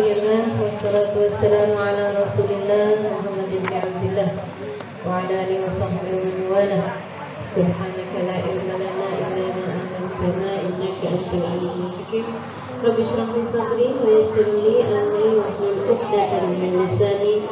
Alhamdulillah wassalatu wassalamu ala Rasulillah Muhammad bin Abdullah wa ala alihi wa sahbihi wa wala. Subhanaka la ilma lana illa ma 'allamtana innaka antal alimul hakim. Rabbi shrah li sadri wa yassir li amri wahlul 'uqdatam min lisani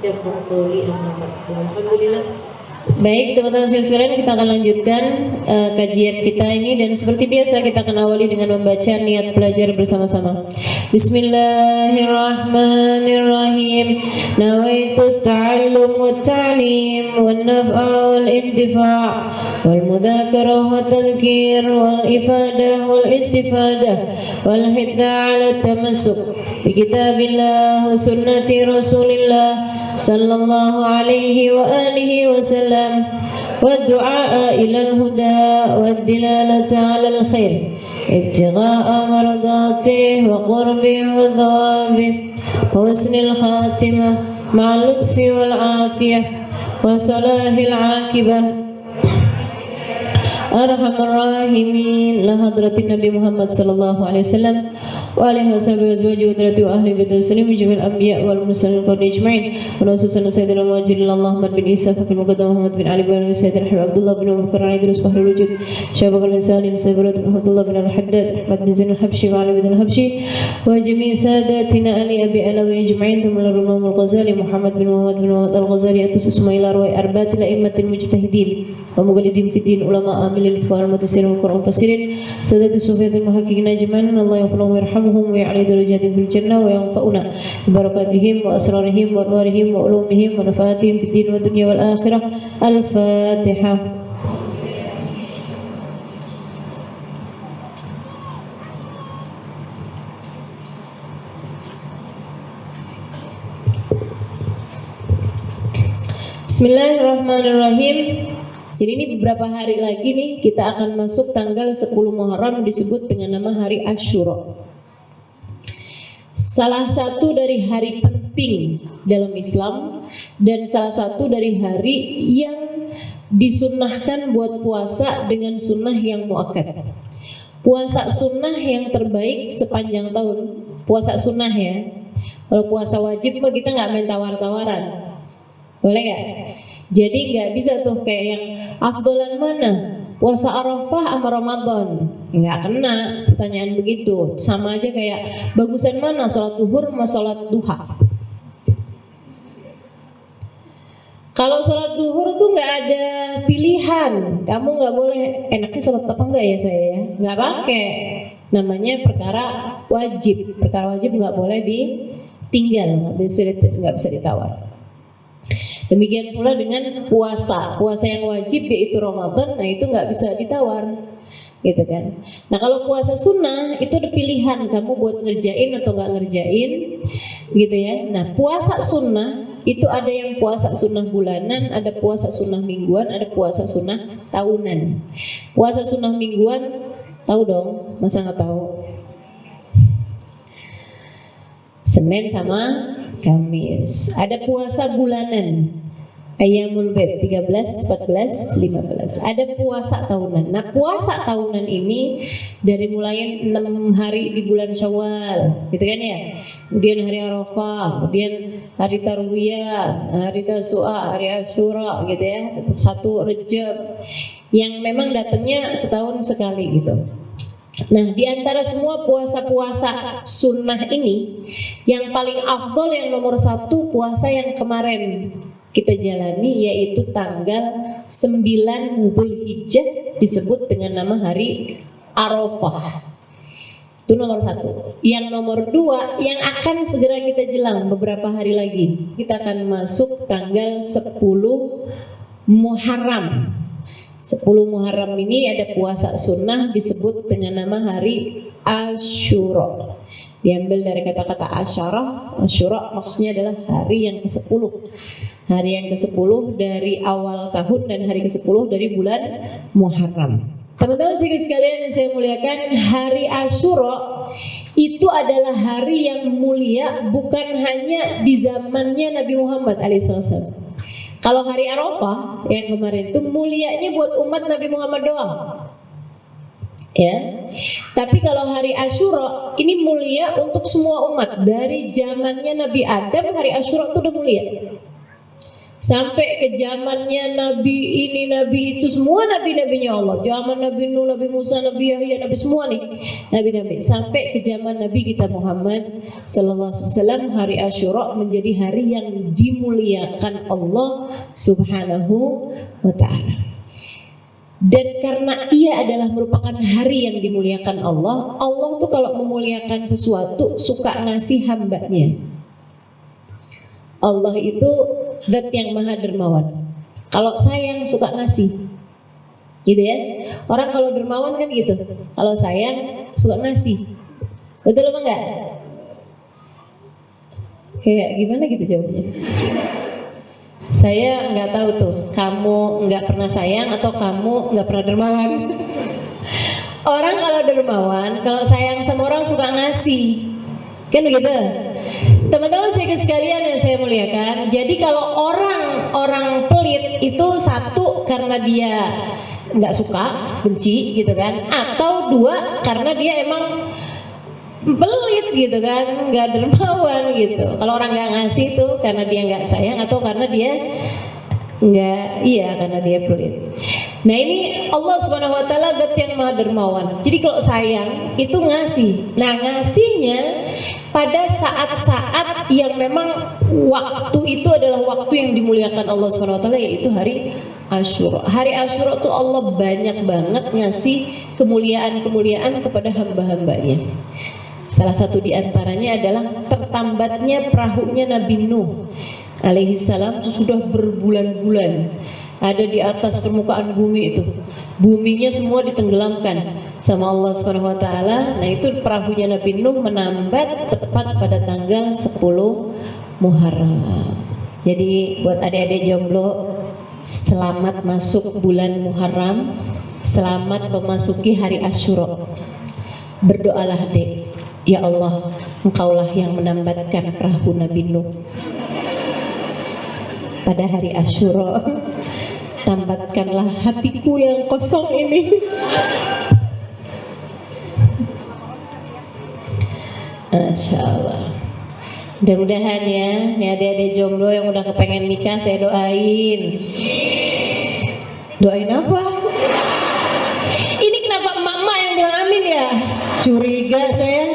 yafqahu qawli. Alhamdulillah. Baik teman-teman sekalian, kita akan lanjutkan kajian kita ini, dan seperti biasa kita akan awali dengan membaca niat belajar bersama-sama. Bismillahirrahmanirrahim. Nawaitu ta'allum wa ta'lim wan naf'a wal intifa' wal mudzakarah wa tadhkir wal ifadah wal istifadah wal hitha 'ala tamassuk bi kitabillah wa sunnati Rasulillah sallallahu alaihi wa alihi wa sallam والدعاء إلى الهدى والدلالة على الخير ابتغاء مرضاته وقربه وثوابه وحسن الخاتمة مع اللطف والعافية وصلاح العاقبة. Arhamar rahimin la hadratin Nabi Muhammad sallallahu alaihi wasallam wa alihi washabihi azwaji wa dzurriyyati wa ahli baiti muslimin jami'il anbiya wal mursalin qad ijma'in wa khususan sayyidina Muhajirin Muhammad bin Isa fakir muqaddam Muhammad bin Ali bin Sayyidina Habib Abdullah bin Abu Bakar Idris Bahrul Wujud Syekh Bakar bin Salim Sayyid Abdullah bin Al-Haddad Ahmad bin Zain Al-Habsyi wa Ali bin Al-Habsyi wa jami' sadatina Ali Abi Alawi ijma'in thumma Imam Al-Ghazali Muhammad bin Muhammad Al-Ghazali atus Ismail Arwai arba'atil a'immatil mujtahidin wa muqallidin fi din ulama amilin fa al-mutasirrin Qur'an fasirin sadati sufiyatul muhaqqiqin ajma'in. Allah yaflahu yarhamuhum wa ya'li darajatihim fil jannah wa yanfa'una bi barakatihim wa asrarihim wa anwarihim wa ulumihim wa nafaatihim fid din wa dunya wal akhirah. Al-Fatihah. Bismillahirrahmanirrahim. Jadi ini beberapa hari lagi nih kita akan masuk tanggal 10 Muharram, disebut dengan nama hari Asyura. Salah satu dari hari penting dalam Islam dan salah satu dari hari yang disunnahkan buat puasa dengan sunnah yang muakkad. Puasa sunnah yang terbaik sepanjang tahun. Puasa sunnah ya. Kalau puasa wajib mah kita nggak main tawar-tawaran. Boleh nggak? Jadi nggak bisa tuh kayak yang afdolan mana, puasa Arafah sama Ramadan, nggak kena pertanyaan begitu. Sama aja kayak bagusan mana sholat duhur sama sholat duha. Kalau sholat duhur tuh nggak ada pilihan, kamu nggak boleh enaknya sholat apa enggak ya saya ya, nggak pakai. Namanya perkara wajib, perkara wajib nggak boleh ditinggal, nggak bisa ditawar. Demikian pula dengan puasa yang wajib yaitu Ramadan, nah itu nggak bisa ditawar, gitu kan. Nah kalau puasa sunnah itu ada pilihan kamu buat ngerjain atau nggak ngerjain, gitu ya. Nah puasa sunnah itu ada yang puasa sunnah bulanan, ada puasa sunnah mingguan, ada puasa sunnah tahunan. Puasa sunnah mingguan tahu dong, masa nggak tahu? Senin sama Kamis. Ada puasa bulanan, Ayyamul Bid 13, 14, 15. Ada puasa tahunan. Nah puasa tahunan ini dari mulai 6 hari di bulan Syawal, gitu kan ya. Kemudian hari Arafah, kemudian hari Tarwiyah, hari Tasu'a, hari Asyura, gitu ya. 1 Rejab, yang memang datangnya setahun sekali gitu. Nah, di antara semua puasa-puasa sunnah ini, yang paling afdol, yang nomor 1 puasa yang kemarin kita jalani, yaitu tanggal 9 Dzulhijjah, disebut dengan nama hari Arafah. Itu nomor 1. Yang nomor 2 yang akan segera kita jelang beberapa hari lagi, kita akan masuk tanggal 10 Muharram. 10 Muharram ini ada puasa sunnah disebut dengan nama hari Asyura. Diambil dari kata-kata asyara. Asyura maksudnya adalah hari yang ke-10. Hari yang ke-10 dari awal tahun dan hari ke-10 dari bulan Muharram. Teman-teman sekalian yang saya muliakan, hari Asyura itu adalah hari yang mulia, bukan hanya di zamannya Nabi Muhammad alaihissalam. Kalau hari Arafah yang kemarin itu mulianya buat umat Nabi Muhammad doang. ya. Tapi kalau hari Asyura ini mulia untuk semua umat. Dari zamannya Nabi Adam hari Asyura itu udah mulia. Sampai ke zamannya Nabi ini, Nabi itu, semua nabi-nabinya Allah. Zaman Nabi Nuh, Nabi Musa, Nabi Yahya, Nabi semua nih, nabi-nabi. Sampai ke zaman Nabi kita Muhammad Sallallahu Alaihi Wasallam, hari Asyura menjadi hari yang dimuliakan Allah Subhanahu wa Ta'ala. Dan karena ia adalah merupakan hari yang dimuliakan Allah, Allah tuh kalau memuliakan sesuatu suka ngasih hambanya. Allah itu zat yang maha dermawan. Kalau sayang suka ngasih, gitu ya. Orang kalau dermawan kan gitu. Kalau sayang suka ngasih. Betul apa enggak? Kayak gimana gitu jawabnya? Saya nggak tahu tuh. Kamu nggak pernah sayang atau kamu nggak pernah dermawan? Orang kalau dermawan, kalau sayang sama orang suka ngasih, kan begitu? Teman-teman sekalian yang saya muliakan, jadi kalau orang pelit itu satu karena dia nggak suka, benci gitu kan, atau dua karena dia emang pelit gitu kan, nggak dermawan gitu. Kalau orang nggak ngasih itu karena dia nggak sayang atau karena dia karena dia pelit. Nah ini Allah Subhanahu wa Ta'ala zat yang maha dermawan. Jadi kalau sayang itu ngasih. Nah ngasihnya pada saat-saat yang memang waktu itu adalah waktu yang dimuliakan Allah Subhanahu wa Ta'ala, yaitu hari Asyura. Hari Asyura itu Allah banyak banget ngasih kemuliaan-kemuliaan kepada hamba-hambanya. Salah satu diantaranya adalah tertambatnya perahunya Nabi Nuh alaihi salam, sudah berbulan-bulan ada di atas permukaan bumi itu. Buminya semua ditenggelamkan sama Allah Subhanahu wa Ta'ala. Nah itu perahunya Nabi Nuh menambat tepat pada tanggal 10 Muharram. Jadi buat adik-adik jomblo, selamat masuk bulan Muharram, selamat memasuki hari Asyura. Berdoalah dek, ya Allah, Engkaulah yang menambatkan perahu Nabi Nuh pada hari Asyura. Tambatkanlah hatiku yang kosong ini. Masya Allah. Mudah-mudahan ya, nih adik-adik jomblo yang udah kepengen nikah saya doain. Doain apa? Ini kenapa emak-emak yang bilang amin ya? Curiga saya.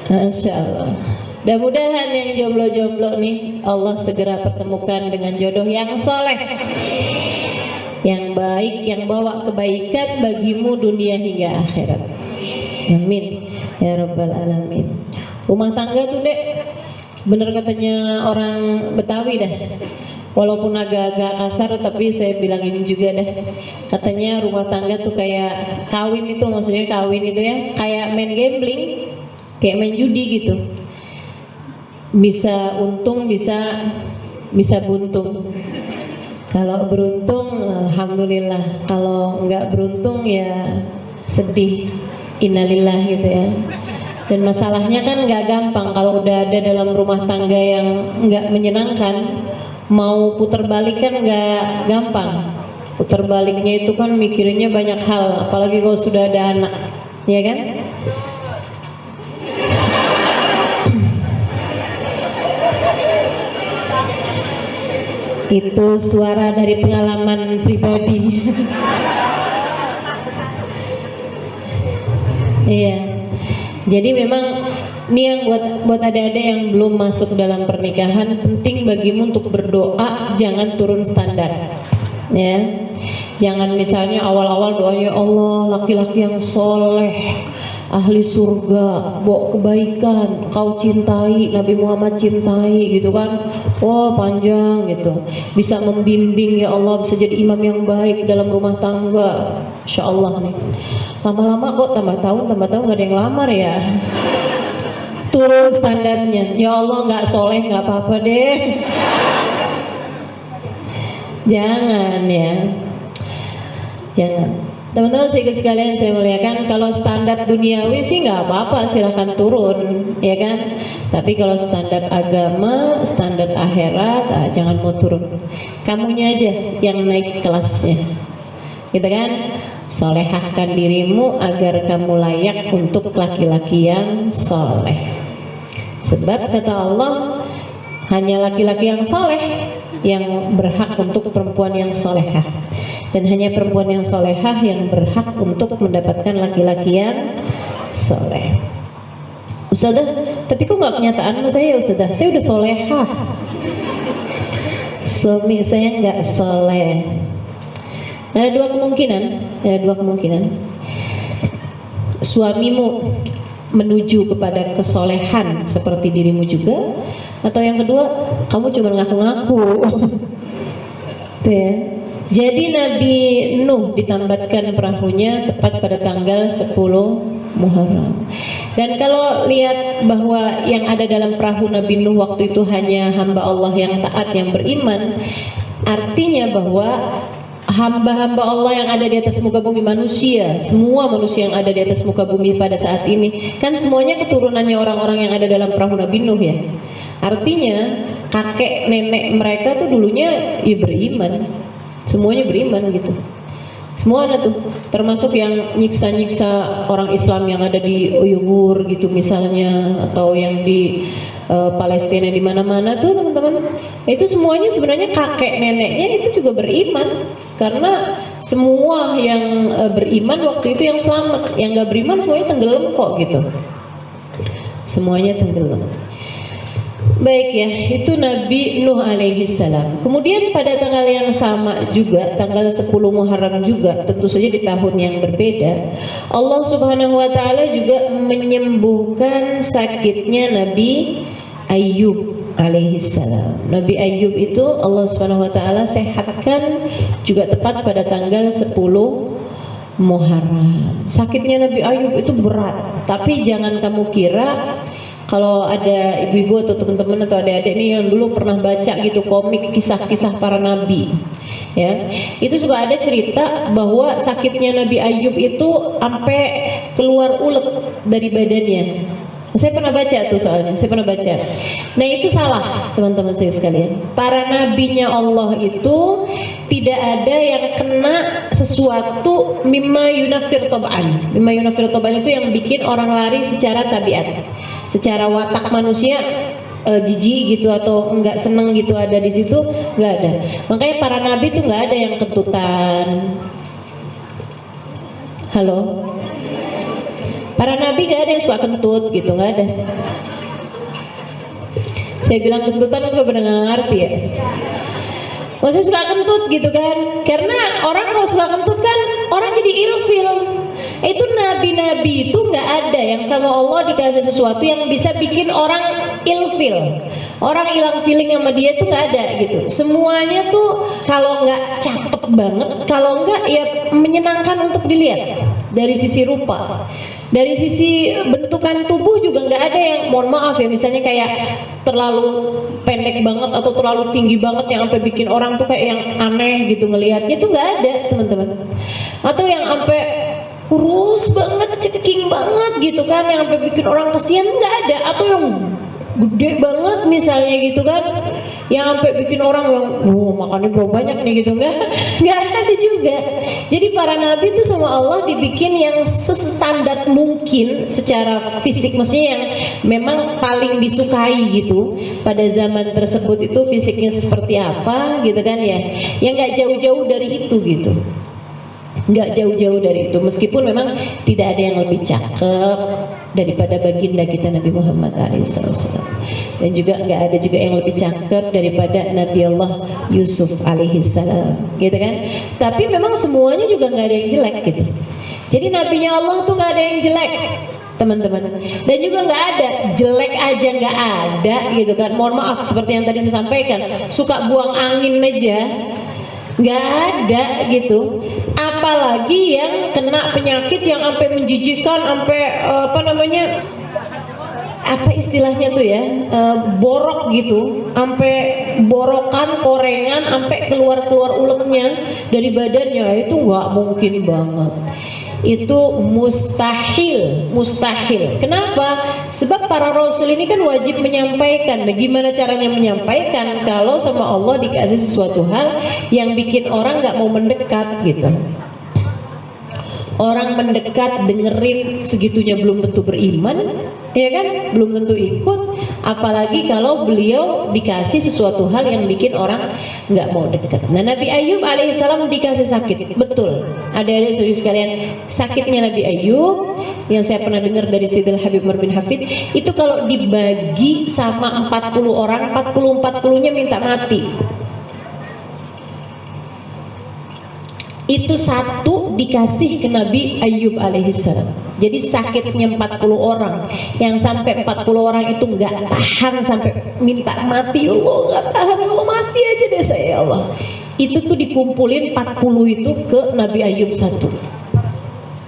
Masya Allah. Mudah-mudahan yang jomblo-jomblo nih Allah segera pertemukan dengan jodoh yang soleh, yang baik, yang bawa kebaikan bagimu dunia hingga akhirat. Amin ya rabbal alamin. Rumah tangga tuh dek, bener katanya orang Betawi dah, walaupun agak-agak kasar tapi saya bilangin juga dah. Katanya rumah tangga tuh kayak kawin itu, maksudnya kawin itu ya kayak main gambling, kayak main judi gitu. Bisa untung, bisa buntung. Kalau beruntung alhamdulillah, kalau nggak beruntung ya sedih, innalillah gitu ya. Dan masalahnya kan nggak gampang kalau udah ada dalam rumah tangga yang nggak menyenangkan, mau putar balik kan nggak gampang. Putar baliknya itu kan mikirnya banyak hal, apalagi kalau sudah ada anak, ya kan? Itu suara dari pengalaman pribadi. Iya. Jadi memang ini yang buat adik-adik yang belum masuk dalam pernikahan, penting bagimu untuk berdoa, jangan turun standar. Ya. Jangan misalnya awal-awal doanya Allah laki-laki yang soleh, ahli surga, bawa kebaikan, kau cintai, Nabi Muhammad cintai gitu kan. Oh panjang gitu, bisa membimbing ya Allah, bisa jadi imam yang baik dalam rumah tangga. Insya Allah nih, lama-lama kok tambah tahun gak ada yang lamar ya. Turun standarnya, ya Allah nggak soleh nggak apa-apa deh. Jangan ya, jangan. Teman-teman sekalian saya muliakan, kalau standar duniawi sih nggak apa-apa, silahkan turun, ya kan? Tapi kalau standar agama, standar akhirat, jangan mau turun. Kamunya aja yang naik kelasnya. gitu kan? Solehahkan dirimu agar kamu layak untuk laki-laki yang soleh. Sebab kata Allah, hanya laki-laki yang soleh yang berhak untuk perempuan yang solehah, dan hanya perempuan yang solehah yang berhak untuk mendapatkan laki-laki yang soleh. Ustazah, tapi kok nggak kenyataan sama saya, Ustazah? Saya udah solehah, suami saya nggak soleh. Ada dua kemungkinan. Suamimu menuju kepada kesolehan seperti dirimu juga, atau yang kedua, kamu cuma ngaku-ngaku. Tuh ya. Jadi Nabi Nuh ditambatkan perahunya tepat pada tanggal 10 Muharram. Dan kalau lihat bahwa yang ada dalam perahu Nabi Nuh waktu itu hanya hamba Allah yang taat, yang beriman, artinya bahwa hamba-hamba Allah yang ada di atas muka bumi, manusia, semua manusia yang ada di atas muka bumi pada saat ini, kan semuanya keturunannya orang-orang yang ada dalam perahu Nabi Nuh ya. Artinya kakek nenek mereka tuh dulunya ya beriman, semuanya beriman gitu. Semua ada tuh, termasuk yang nyiksa-nyiksa orang Islam yang ada di Uyghur gitu misalnya, atau yang di Palestina, di mana-mana tuh teman-teman. Itu semuanya sebenarnya kakek neneknya itu juga beriman, karena semua yang beriman waktu itu yang selamat, yang nggak beriman semuanya tenggelam kok gitu. Semuanya tenggelam. Baik ya, itu Nabi Nuh alaihi salam. Kemudian pada tanggal yang sama juga, tanggal 10 Muharram juga, tentu saja di tahun yang berbeda, Allah Subhanahu wa taala juga menyembuhkan sakitnya Nabi Ayyub alaihi salam. Nabi Ayyub itu Allah Subhanahu wa taala sehatkan juga tepat pada tanggal 10 Muharram. Sakitnya Nabi Ayyub itu berat, tapi jangan kamu kira. Kalau ada ibu-ibu atau teman-teman atau adik-adik nih yang dulu pernah baca gitu komik kisah-kisah para nabi, ya, itu suka ada cerita bahwa sakitnya Nabi Ayyub itu sampai keluar ulet dari badannya. Saya pernah baca tuh soalnya, saya pernah baca. Nah itu salah teman-teman saya sekalian. Para nabinya Allah itu tidak ada yang kena sesuatu mimma yunafir tab'an. Mimma yunafir tab'an itu yang bikin orang lari secara tabiat. Secara watak manusia jijik gitu atau enggak seneng gitu ada di situ, enggak ada. Makanya para nabi tuh enggak ada yang kentutan. Halo? Para nabi enggak ada yang suka kentut gitu, enggak ada. Saya bilang kentutan enggak pernah ngerti ya. Maksudnya suka kentut gitu kan? Karena orang kalau suka kentut kan orang jadi ilfil. Itu nabi-nabi itu nggak ada yang sama Allah dikasih sesuatu yang bisa bikin orang ilfil, orang hilang feeling sama dia tuh nggak ada gitu. Semuanya tuh kalau nggak cakep banget, kalau nggak ya menyenangkan untuk dilihat dari sisi rupa. Dari sisi bentukan tubuh juga nggak ada yang, mohon maaf ya, misalnya kayak terlalu pendek banget atau terlalu tinggi banget yang sampai bikin orang tuh kayak yang aneh gitu ngelihatnya, tuh nggak ada teman-teman. Atau yang sampai kurus banget, ceking banget gitu kan, yang sampai bikin orang kesian, nggak ada. Atau yang gede banget misalnya gitu kan, yang sampai bikin orang yang makannya berapa banyak nih gitu, nggak ada juga. Jadi para nabi itu sama Allah dibikin yang sestandar mungkin secara fisik, maksudnya yang memang paling disukai gitu pada zaman tersebut, itu fisiknya seperti apa gitu kan ya, yang nggak jauh-jauh dari itu gitu. Nggak jauh-jauh dari itu, meskipun memang tidak ada yang lebih cakep daripada baginda kita Nabi Muhammad SAW, dan juga nggak ada juga yang lebih cakep daripada Nabi Allah Yusuf alaihissalam, gitu kan. Tapi memang semuanya juga nggak ada yang jelek gitu. Jadi nabinya Allah tuh nggak ada yang jelek teman-teman, dan juga nggak ada jelek aja, nggak ada gitu kan. Mohon maaf, seperti yang tadi saya sampaikan, suka buang angin aja nggak ada gitu. Apalagi yang kena penyakit yang sampai menjijikan, sampai apa istilahnya tuh ya, borok gitu, sampai borokan, korengan, sampai keluar uletnya dari badannya, itu nggak mungkin banget. Itu mustahil. Kenapa? Sebab para rasul ini kan wajib menyampaikan. Nah, gimana caranya menyampaikan kalau sama Allah dikasih sesuatu hal yang bikin orang nggak mau mendekat gitu? Orang mendekat dengerin segitunya belum tentu beriman, ya kan? Belum tentu ikut. Apalagi kalau beliau dikasih sesuatu hal yang bikin orang nggak mau dekat. Nah, Nabi Ayub alaihissalam dikasih sakit, betul. Ada saudara sekalian, sakitnya Nabi Ayub yang saya pernah dengar dari Sayyidil Habib Umar bin Hafid itu kalau dibagi sama 40 orang, 40-40-nya minta mati. Itu satu dikasih ke Nabi Ayub alaihissalam. Jadi sakitnya 40 orang, yang sampai 40 orang itu nggak tahan sampai minta mati. Ya Allah, nggak tahan, ya Allah, mati aja deh saya, ya Allah. Itu tuh dikumpulin 40 itu ke Nabi Ayub satu.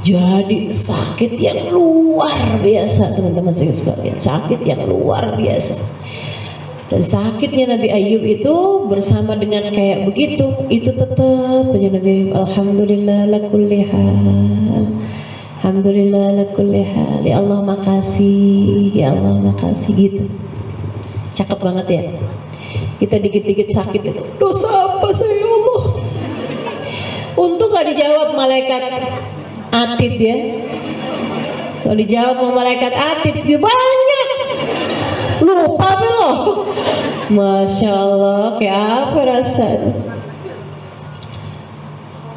Jadi sakit yang luar biasa, teman-teman sekalian, sakit yang luar biasa. Dan sakitnya Nabi Ayub itu bersama dengan kayak begitu, itu tetap aja Nabi Ayub, alhamdulillah la kulli hal, alhamdulillah la kulli hal, ya Allah makasih, ya Allah makasih, gitu. Cakep banget ya. Kita dikit-dikit sakit itu, dosa apa saya, ya Allah? Untung gak dijawab malaikat Atid ya. Kalau dijawab sama malaikat Atid, ya banyak. Lupa belum? Masya Allah, kayak apa rasanya?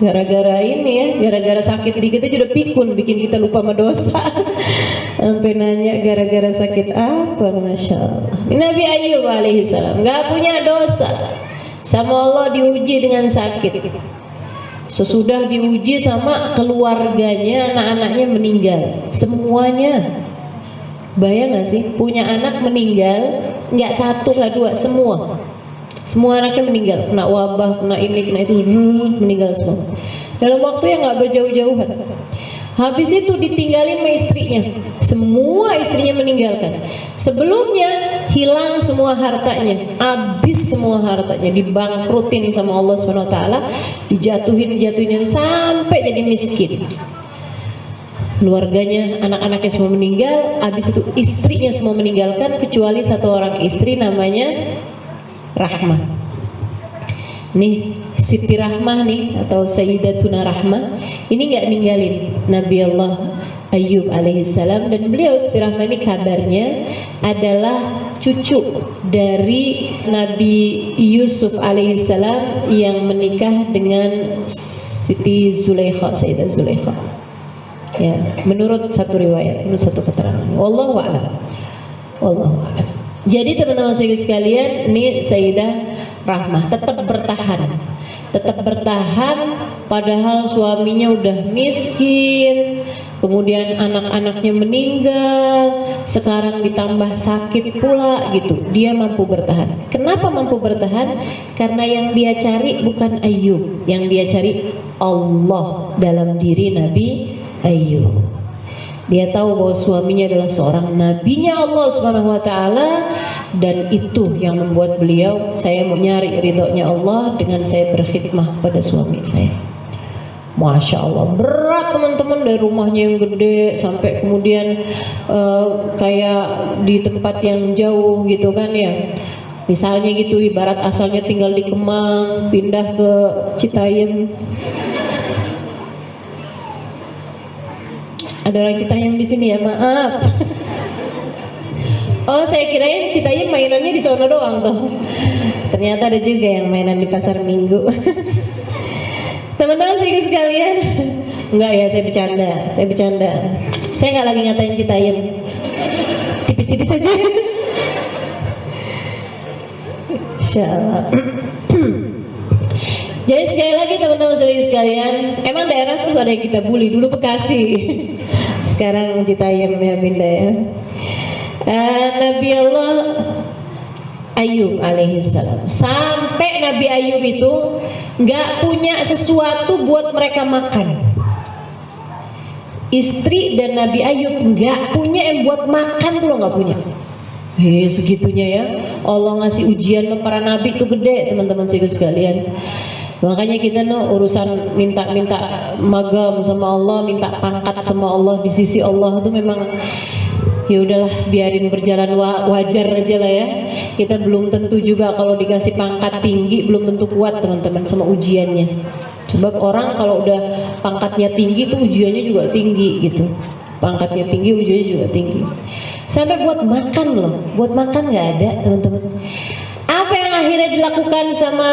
Gara-gara ini ya, gara-gara sakit dikit aja udah pikun, bikin kita lupa sama dosa. Sampai nanya gara-gara sakit apa, Masya Allah. Nabi Ayub alaihissalam gak punya dosa, sama Allah diuji dengan sakit. Sesudah diuji sama keluarganya, anak-anaknya meninggal semuanya. Bayang gak sih, punya anak meninggal, nggak satu nggak dua, semua anaknya meninggal, kena wabah, kena ini, kena itu, meninggal semua dalam waktu yang nggak berjauh-jauhan. Habis itu ditinggalin sama istrinya, semua istrinya meninggalkan. Sebelumnya hilang semua hartanya, habis semua hartanya, dibangkrutin sama Allah SWT, dijatuhin sampai jadi miskin. Keluarganya, anak-anaknya semua meninggal. Habis itu istrinya semua meninggalkan, kecuali satu orang istri namanya Rahmah. Nih Siti Rahmah nih, atau Sayyidatuna Rahmah, ini nggak ninggalin Nabi Allah Ayub alaihissalam. Dan beliau Siti Rahmah ini kabarnya adalah cucu dari Nabi Yusuf alaihissalam yang menikah dengan Siti Zulaikha, Sayyidah Zulaikha. Ya, menurut satu riwayat, menurut satu keterangan. Wallahu a'lam. Wallahu a'lam. Jadi teman-teman sekalian, ini Sayyidah Rahmah tetap bertahan padahal suaminya udah miskin, kemudian anak-anaknya meninggal, sekarang ditambah sakit pula gitu. Dia mampu bertahan. Kenapa mampu bertahan? Karena yang dia cari bukan Ayub, yang dia cari Allah dalam diri Nabi Ayub. Dia tahu bahwa suaminya adalah seorang nabinya Allah Subhanahu wa taala, dan itu yang membuat beliau, saya mau nyari ridhonya Allah dengan saya berkhidmah pada suami saya. Masya Allah, berat teman-teman, dari rumahnya yang gede sampai kemudian kayak di tempat yang jauh gitu kan ya. Misalnya gitu, ibarat asalnya tinggal di Kemang, pindah ke Citayam. Ada orang Citayam di sini ya, maaf. Oh, saya kirain Citayam mainannya di sono doang tuh. Ternyata ada juga yang mainan di pasar Minggu. Teman-teman sekalian, enggak ya, saya bercanda. Saya nggak lagi ngatain Citayam. Tipis-tipis aja. Insyaallah. Jadi sekali lagi teman-teman sekalian, emang daerah terus ada yang kita bully. Dulu Bekasi, sekarang Citayam ya, pindah ya. Nabi Allah Ayub alaihissalam, sampai Nabi Ayub itu nggak punya sesuatu buat mereka makan. Istri dan Nabi Ayub nggak punya yang buat makan tuh, lo nggak punya. Segitunya ya, Allah ngasih ujian ke para nabi itu gede teman-teman sekalian. Makanya kita urusan minta-minta magam sama Allah, minta pangkat sama Allah di sisi Allah itu memang ya udahlah, biarin berjalan wajar aja lah ya. Kita belum tentu juga kalau dikasih pangkat tinggi belum tentu kuat teman-teman sama ujiannya. Sebab orang kalau udah pangkatnya tinggi tuh ujiannya juga tinggi gitu. Pangkatnya tinggi ujiannya juga tinggi. Sampai buat makan loh, buat makan nggak ada teman-teman. Apa yang akhirnya dilakukan sama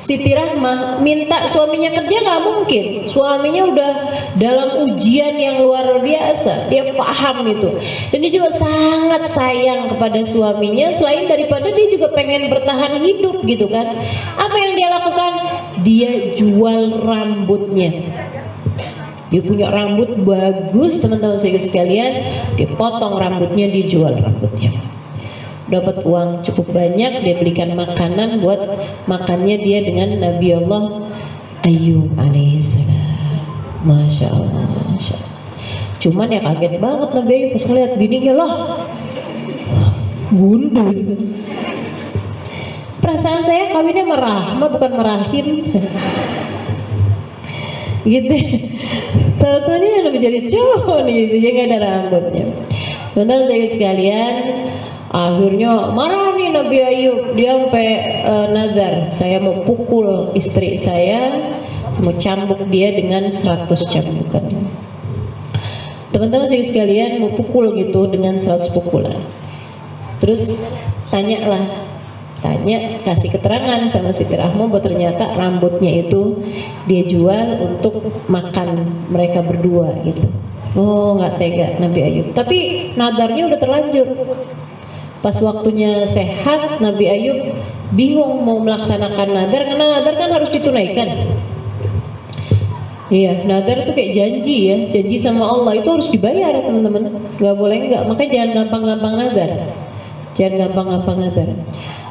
Siti Rahmah, minta suaminya kerja nggak mungkin. Suaminya udah dalam ujian yang luar biasa, dia paham itu. Dan dia juga sangat sayang kepada suaminya. Selain daripada dia juga pengen bertahan hidup gitu kan. Apa yang dia lakukan? Dia jual rambutnya. Dia punya rambut bagus teman-teman sekalian, dia potong rambutnya, dijual rambutnya. Dapat uang cukup banyak, dia belikan makanan buat makannya dia dengan Nabi Allah Ayub alaihissalam. Masya Allah, Masya Allah. Cuman ya kaget banget Nabi Ayub pas ngeliat bininya, lah gundul. Perasaan saya kawinnya merahmah bukan merahim. Gitu. Tahu-tahunya lebih jadi cowok nih, gitu, jadi ada rambutnya. Teman-teman saya sekalian, akhirnya marah nih Nabi Ayub. Dia sampai nazar, saya mau pukul istri saya, mau cambuk dia dengan 100 cambukan. Teman-teman saya sekalian mau pukul gitu dengan 100 pukulan. Terus tanya, kasih keterangan sama Siti Rahmah bahwa ternyata rambutnya itu dia jual untuk makan mereka berdua gitu. Oh, nggak tega Nabi Ayub. Tapi nadarnya udah terlanjur. Pas waktunya sehat, Nabi Ayub bingung mau melaksanakan nadar karena nadar kan harus ditunaikan. Iya, nadar itu kayak janji ya, janji sama Allah itu harus dibayar teman-teman. Nggak boleh nggak, makanya jangan gampang-gampang nadar. Jangan gampang-gampang nadar.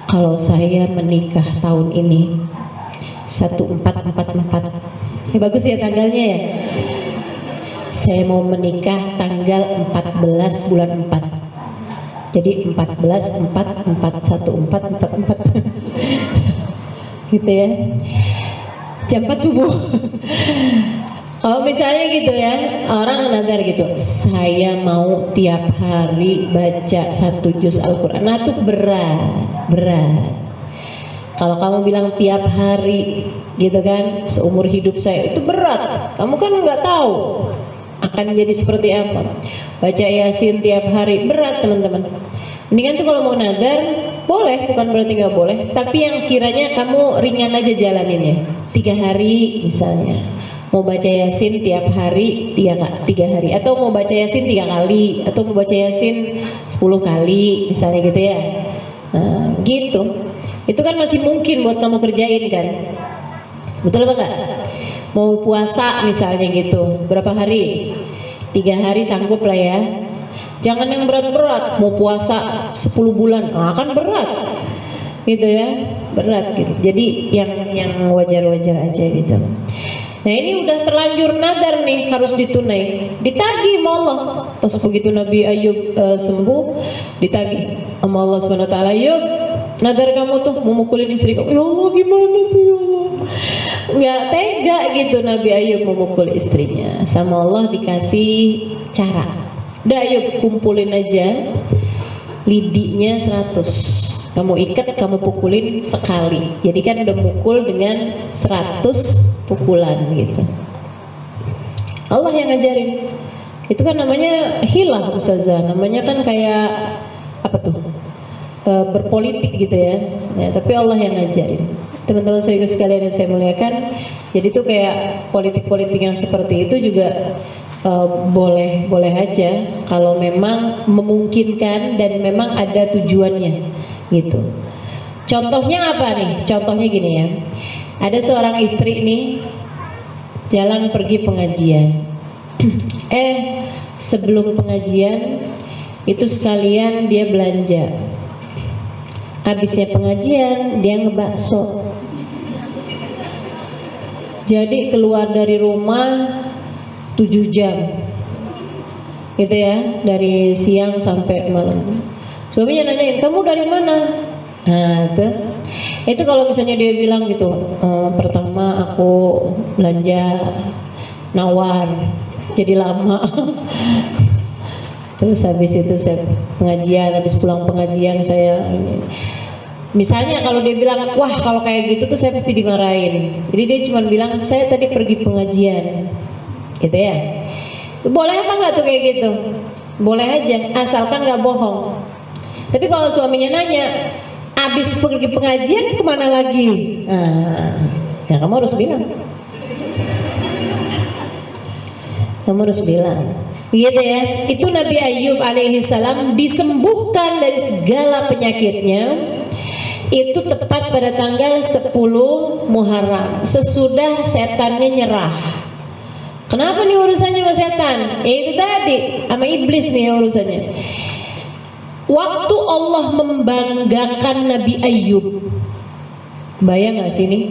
Kalau saya menikah tahun ini 1444, ya bagus ya tanggalnya ya. Saya mau menikah tanggal 14 bulan 4. Jadi 14/4/4/14/44 gitu ya. Jam 4 subuh. Kalau misalnya gitu ya, orang nadar gitu, saya mau tiap hari baca 1 juz Al-Quran. Nah itu berat. Kalau kamu bilang tiap hari gitu kan, seumur hidup saya, itu berat. Kamu kan nggak tahu akan jadi seperti apa. Baca Yasin tiap hari, berat teman-teman. Mendingan tuh kalau mau nadar, boleh, bukan berarti nggak boleh. Tapi yang kiranya kamu ringan aja jalaninnya. 3 hari misalnya. Mau baca Yasin tiap hari 3 hari, atau mau baca Yasin 3 kali, atau mau baca Yasin 10 kali misalnya gitu ya. Nah, gitu. Itu kan masih mungkin buat kamu kerjain kan. Betul apa enggak? Mau puasa misalnya gitu, berapa hari? 3 hari sanggup lah ya. Jangan yang berat-berat, mau puasa 10 bulan, nah kan berat. Gitu ya, berat gitu. Jadi yang wajar-wajar aja gitu. Nah ini udah terlanjur nadar nih, harus ditunai, ditagih sama Allah. Pas begitu Nabi Ayub sembuh, ditagih sama Allah SWT. Ayub, nadar kamu tuh mau mukulin istri kamu. Ya Allah, gimana tuh ya Allah. Nggak tega gitu Nabi Ayub memukul istrinya. Sama Allah dikasih cara. Udah Ayub, kumpulin aja lidinya 100. Kamu ikat, kamu pukulin sekali. Jadi kan udah mukul dengan 100 pukulan gitu. Allah yang ngajarin. Itu kan namanya hilah Ustazah. Namanya kan kayak apa tuh? Berpolitik gitu ya. Tapi Allah yang ngajarin. Teman-teman sekalian yang saya muliakan, jadi tuh kayak politik-politik yang seperti itu juga boleh aja kalau memang memungkinkan dan memang ada tujuannya gitu. Contohnya apa nih? Contohnya gini ya. Ada seorang istri nih jalan pergi pengajian. Sebelum pengajian itu sekalian dia belanja. Habisnya pengajian dia ngebakso. Jadi keluar dari rumah 7 jam gitu ya, dari siang sampai malam. Suaminya nanyain, kamu dari mana? Nah itu kalau misalnya dia bilang gitu, pertama aku belanja nawar jadi lama. Terus habis itu saya pengajian, habis pulang pengajian saya ini. Misalnya kalau dia bilang, wah kalau kayak gitu tuh saya pasti dimarahin. Jadi dia cuma bilang, saya tadi pergi pengajian, gitu ya. Boleh apa nggak tuh kayak gitu? Boleh aja, asalkan nggak bohong. Tapi kalau suaminya nanya, abis pergi pengajian kemana lagi? Ya kamu harus bilang. Kamu harus bilang. Gitu ya. Itu Nabi Ayub alaihi salam disembuhkan dari segala penyakitnya. Itu tepat pada tanggal 10 Muharram, sesudah setannya nyerah. Kenapa nih urusannya sama setan? Itu tadi sama iblis nih urusannya. Waktu Allah membanggakan Nabi Ayub, bayang gak sih nih,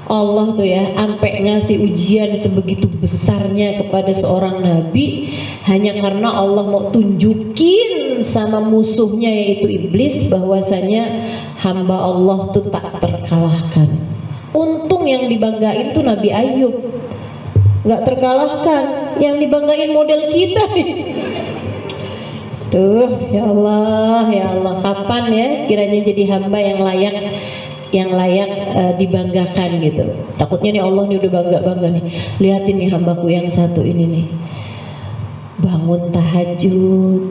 Allah tuh ya sampai ngasih ujian sebegitu besarnya kepada seorang nabi hanya karena Allah mau tunjukin sama musuhnya yaitu iblis bahwasanya hamba Allah tuh tak terkalahkan. Untung yang dibanggain tuh Nabi Ayub, nggak terkalahkan. Yang dibanggain model kita nih. Duh, ya Allah, kapan ya kiranya jadi hamba yang layak dibanggakan gitu. Takutnya nih Allah nih udah bangga nih. Lihatin nih hambaku yang satu ini nih, bangun tahajud,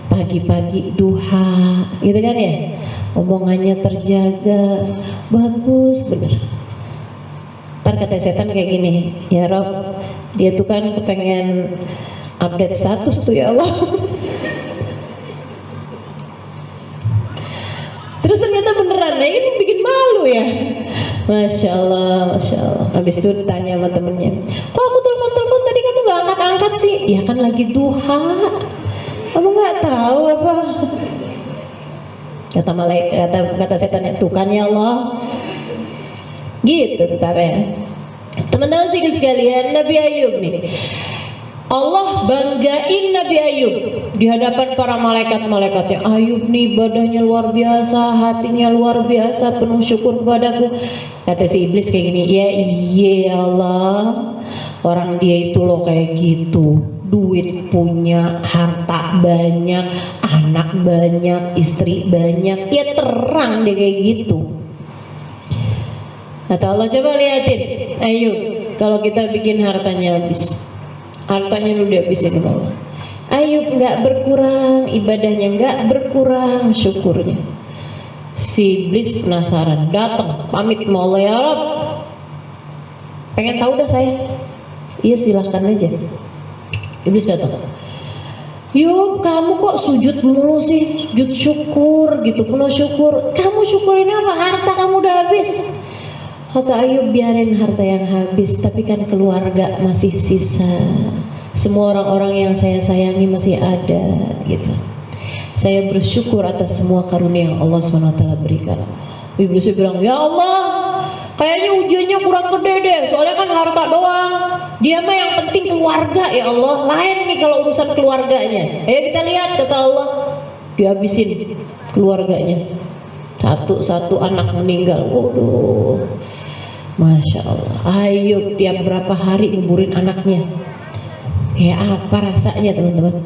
pagi-pagi duha, gitu kan ya. Omongannya terjaga, bagus bener. Ntar kata setan kayak gini, ya Rob, dia tuh kan kepengen update status tuh ya Allah. Terus ternyata beneran, nah ini bikin malu ya. Masya Allah. Habis itu ditanya sama temennya, kok aku telepon tadi kamu gak angkat-angkat sih? Ya kan lagi duha, kamu gak tahu apa? Kata malaikat, kata setannya, tuh kan ya Allah. Gitu ntar ya. Teman-teman sekalian, Nabi Ayub nih, Allah banggain Nabi Ayub di hadapan para malaikat-malaikatnya. Ayub nih ibadahnya luar biasa, hatinya luar biasa, penuh syukur kepadaku. Kata si iblis kayak gini, ya iya Allah, orang dia itu loh kayak gitu, duit punya, harta banyak, anak banyak, istri banyak, ya terang dia kayak gitu. Kata Allah, coba liatin Ayub, kalau kita bikin hartanya habis, hartanya lu dihabisin ke bawah. Ayub nggak berkurang, ibadahnya nggak berkurang, syukurnya. Si iblis penasaran, datang pamit sama Allah, ya Rob, pengen tahu dah saya. Iya silahkan aja. Iblis datang. Yub, kamu kok sujud mulu sih, sujud syukur gitu, penuh syukur. Kamu syukurin apa? Harta kamu udah habis. Kata Ayub, biarin harta yang habis, tapi kan keluarga masih sisa. Semua orang-orang yang saya sayangi masih ada gitu. Saya bersyukur atas semua karunia yang Allah SWT berikan. Iblis bilang, ya Allah, kayaknya ujiannya kurang gede deh, soalnya kan harta doang. Dia mah yang penting keluarga ya Allah. Lain nih kalau urusan keluarganya. Ayo kita lihat, kata Allah, dihabisin keluarganya. Satu-satu anak meninggal. Waduh, Masya Allah. Ayub tiap berapa hari nguburin anaknya. Kayak apa rasanya teman-teman?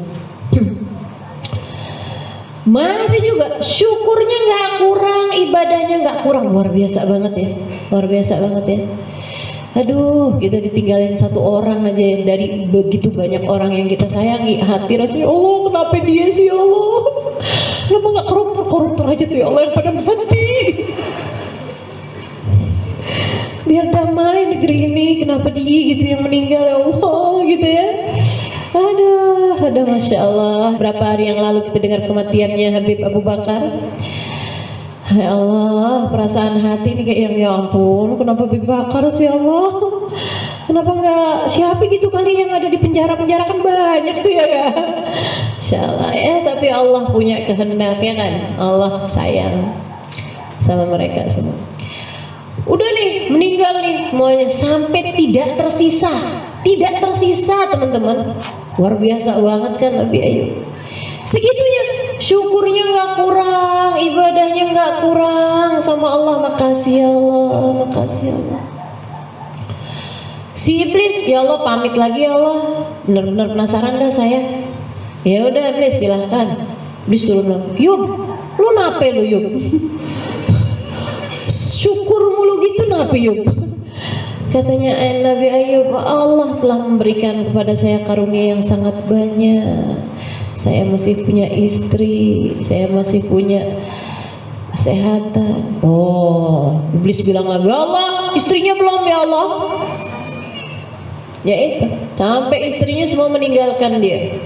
Masih juga syukurnya nggak kurang, ibadahnya nggak kurang. Luar biasa banget ya, luar biasa banget ya. Aduh, kita ditinggalin satu orang aja yang dari begitu banyak orang yang kita sayangi. Hati rasanya, oh kenapa dia sih ya Allah? Kenapa nggak koruptor aja tuh ya Allah yang pada mati? Biar damai negeri ini, kenapa dia gitu yang meninggal ya Allah gitu ya. Ada Masya Allah. Berapa hari yang lalu kita dengar kematiannya Habib Abu Bakar. Ya Allah, perasaan hati ini kayak yang ya ampun, kenapa Habib Bakar sih ya Allah? Kenapa nggak siapa gitu kali yang ada di penjara-penjara, kan banyak tuh ya kan? Insya Allah ya, tapi Allah punya kehendaknya kan. Allah sayang sama mereka semua. Udah nih, meninggal nih semuanya sampai tidak tersisa teman-teman. Luar biasa banget kan Nabi Ayub. Segitunya syukurnya nggak kurang, ibadahnya nggak kurang sama Allah. Makasih ya Allah, makasih ya Allah. Si iblis, ya Allah pamit lagi ya Allah. Benar-benar penasaran dah saya. Ya udah iblis silahkan. Iblis turun lagi. Yub, lu nape lu Yub? gitu Nabi Ayub? Katanya Nabi Ayub, Allah telah memberikan kepada saya karunia yang sangat banyak. Saya masih punya istri, saya masih punya kesehatan. Oh, iblis bilang lagi, ya Allah, istrinya belum ya Allah. Ya itu, sampai istrinya semua meninggalkan dia.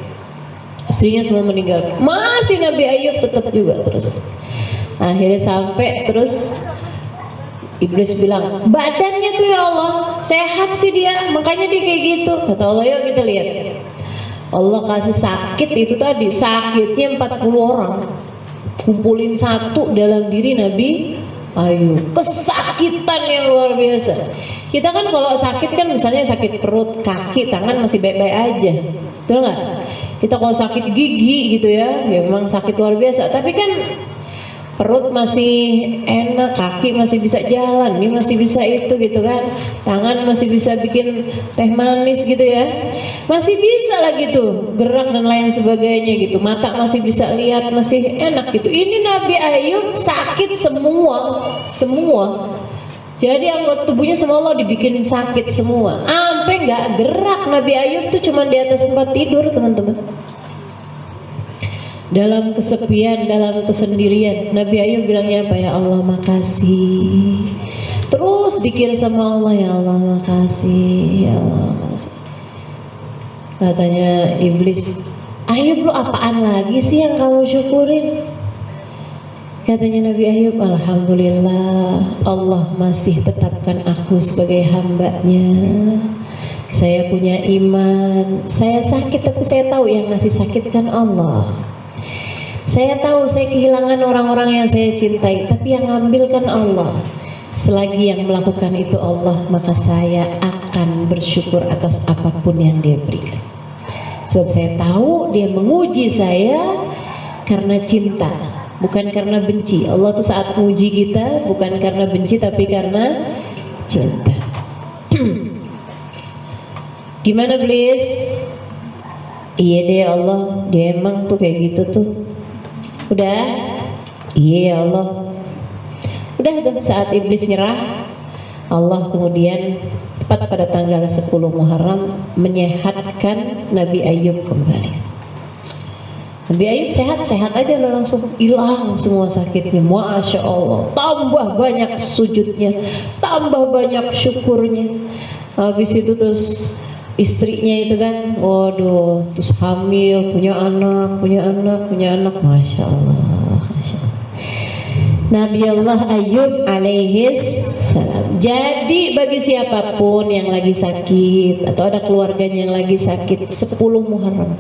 Istrinya semua meninggalkan. Masih Nabi Ayub tetap juga terus. Akhirnya sampai terus iblis bilang, badannya tuh ya Allah sehat sih dia, makanya dia kayak gitu. Kata Allah, yuk kita lihat. Allah kasih sakit itu tadi, sakitnya 40 orang. Kumpulin satu dalam diri Nabi Ayub. Kesakitan yang luar biasa. Kita kan kalau sakit kan misalnya sakit perut, kaki, tangan masih baik-baik aja, betul nggak? Kita kalau sakit gigi gitu ya memang sakit luar biasa. Tapi kan perut masih enak, kaki masih bisa jalan, ini masih bisa itu gitu kan, tangan masih bisa bikin teh manis gitu ya, masih bisa lah gitu gerak dan lain sebagainya gitu, mata masih bisa lihat, masih enak gitu. Ini Nabi Ayub sakit semua. Jadi anggota tubuhnya semua Allah dibikin sakit semua, sampai nggak gerak. Nabi Ayub tuh cuma di atas tempat tidur teman-teman, dalam kesepian, dalam kesendirian. Nabi Ayub bilangnya apa? Ya Allah makasih. Terus dikir sama Allah, ya Allah makasih, ya Allah makasih. Katanya iblis, Ayub lu apaan lagi sih yang kamu syukurin? Katanya Nabi Ayub, alhamdulillah Allah masih tetapkan aku sebagai hambanya. Saya punya iman, saya sakit tapi saya tahu yang ngasih sakit kan Allah. Saya tahu saya kehilangan orang-orang yang saya cintai, tapi yang ngambil kan Allah. Selagi yang melakukan itu Allah, maka saya akan bersyukur atas apapun yang Dia berikan. Sebab saya tahu Dia menguji saya karena cinta, bukan karena benci. Allah tuh saat menguji kita bukan karena benci tapi karena cinta. Gimana Iblis? Iya deh Allah, dia emang tuh kayak gitu tuh. Udah? Iya Allah. Udah tuh saat iblis nyerah, Allah kemudian tepat pada tanggal 10 Muharram menyehatkan Nabi Ayub kembali. Nabi Ayub sehat-sehat aja loh, langsung hilang semua sakitnya. Masya Allah, tambah banyak sujudnya, tambah banyak syukurnya. Habis itu terus istrinya itu kan, waduh, terus hamil, punya anak, Masya Allah, Masya Allah. Nabi Allah Ayub alaihis salam. Jadi bagi siapapun yang lagi sakit atau ada keluarganya yang lagi sakit, 10 Muharram.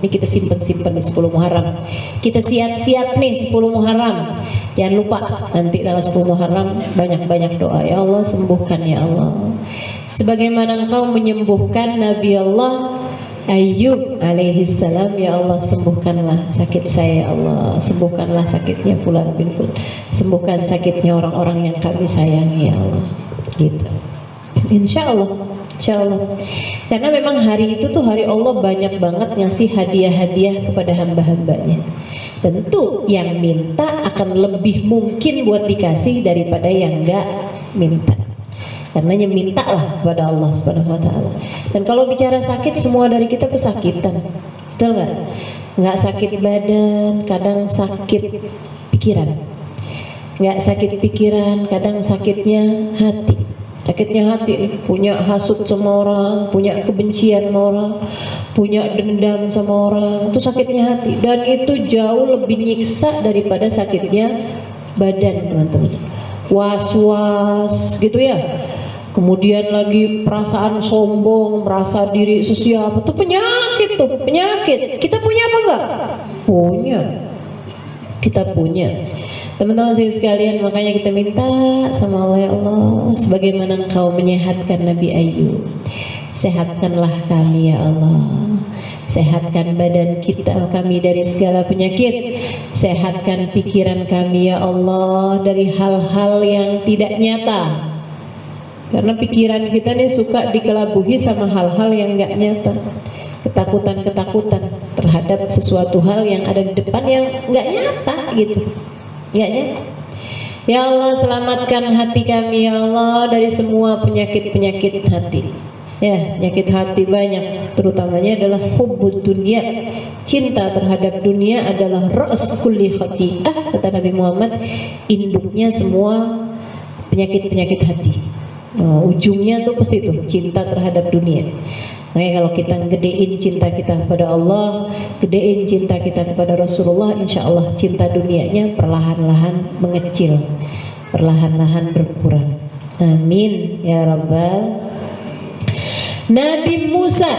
Ini kita simpen nih 10 Muharram. Kita siap-siap nih 10 Muharram. Jangan lupa nanti tanggal 10 Muharram banyak-banyak doa. Ya Allah sembuhkan ya Allah. Sebagaimana Engkau menyembuhkan Nabi Allah Ayub alaihi salam, ya Allah sembuhkanlah sakit saya ya Allah, sembuhkanlah sakitnya Fulan bin Fulan, sembuhkan sakitnya orang-orang yang kami sayangi ya Allah, gitu. Insya Allah. Karena memang hari itu tuh hari Allah banyak banget ngasih hadiah-hadiah kepada hamba-hambanya. Tentu yang minta akan lebih mungkin buat dikasih daripada yang enggak minta. Karenanya mintalah kepada Allah Subhanahu wa taala. Dan kalau bicara sakit, semua dari kita pesakitan. Betul nggak? Nggak sakit badan, kadang sakit pikiran. Nggak sakit pikiran, kadang sakitnya hati. Sakitnya hati, punya hasut sama orang, punya kebencian sama orang, punya dendam sama orang, itu sakitnya hati. Dan itu jauh lebih nyiksa daripada sakitnya badan, teman-teman. Was-was gitu ya. Kemudian lagi perasaan sombong, merasa diri sesiapa, tuh penyakit tuh, penyakit. Kita punya apa enggak? Punya. Kita punya. Teman-teman sekalian, makanya kita minta sama Allah, ya Allah, sebagaimana Engkau menyehatkan Nabi Ayub, sehatkanlah kami ya Allah. Sehatkan badan kami dari segala penyakit. Sehatkan pikiran kami ya Allah dari hal-hal yang tidak nyata. Karena pikiran kita nih suka dikelabuhi sama hal-hal yang nggak nyata. Ketakutan-ketakutan terhadap sesuatu hal yang ada di depan yang nggak nyata gitu. Nggak nyata. Ya Allah, selamatkan hati kami ya Allah dari semua penyakit-penyakit hati. Ya, penyakit hati banyak, terutamanya adalah hubbud dunia. Cinta terhadap dunia adalah ra's kulli khati'ah, kata Nabi Muhammad, induknya semua penyakit-penyakit hati. Ujungnya tuh pasti itu cinta terhadap dunia. Makanya kalau kita gedein cinta kita kepada Allah, gedein cinta kita kepada Rasulullah, insya Allah cinta dunianya perlahan-lahan mengecil, perlahan-lahan berkurang. Amin ya Rabbal. Nabi Musa,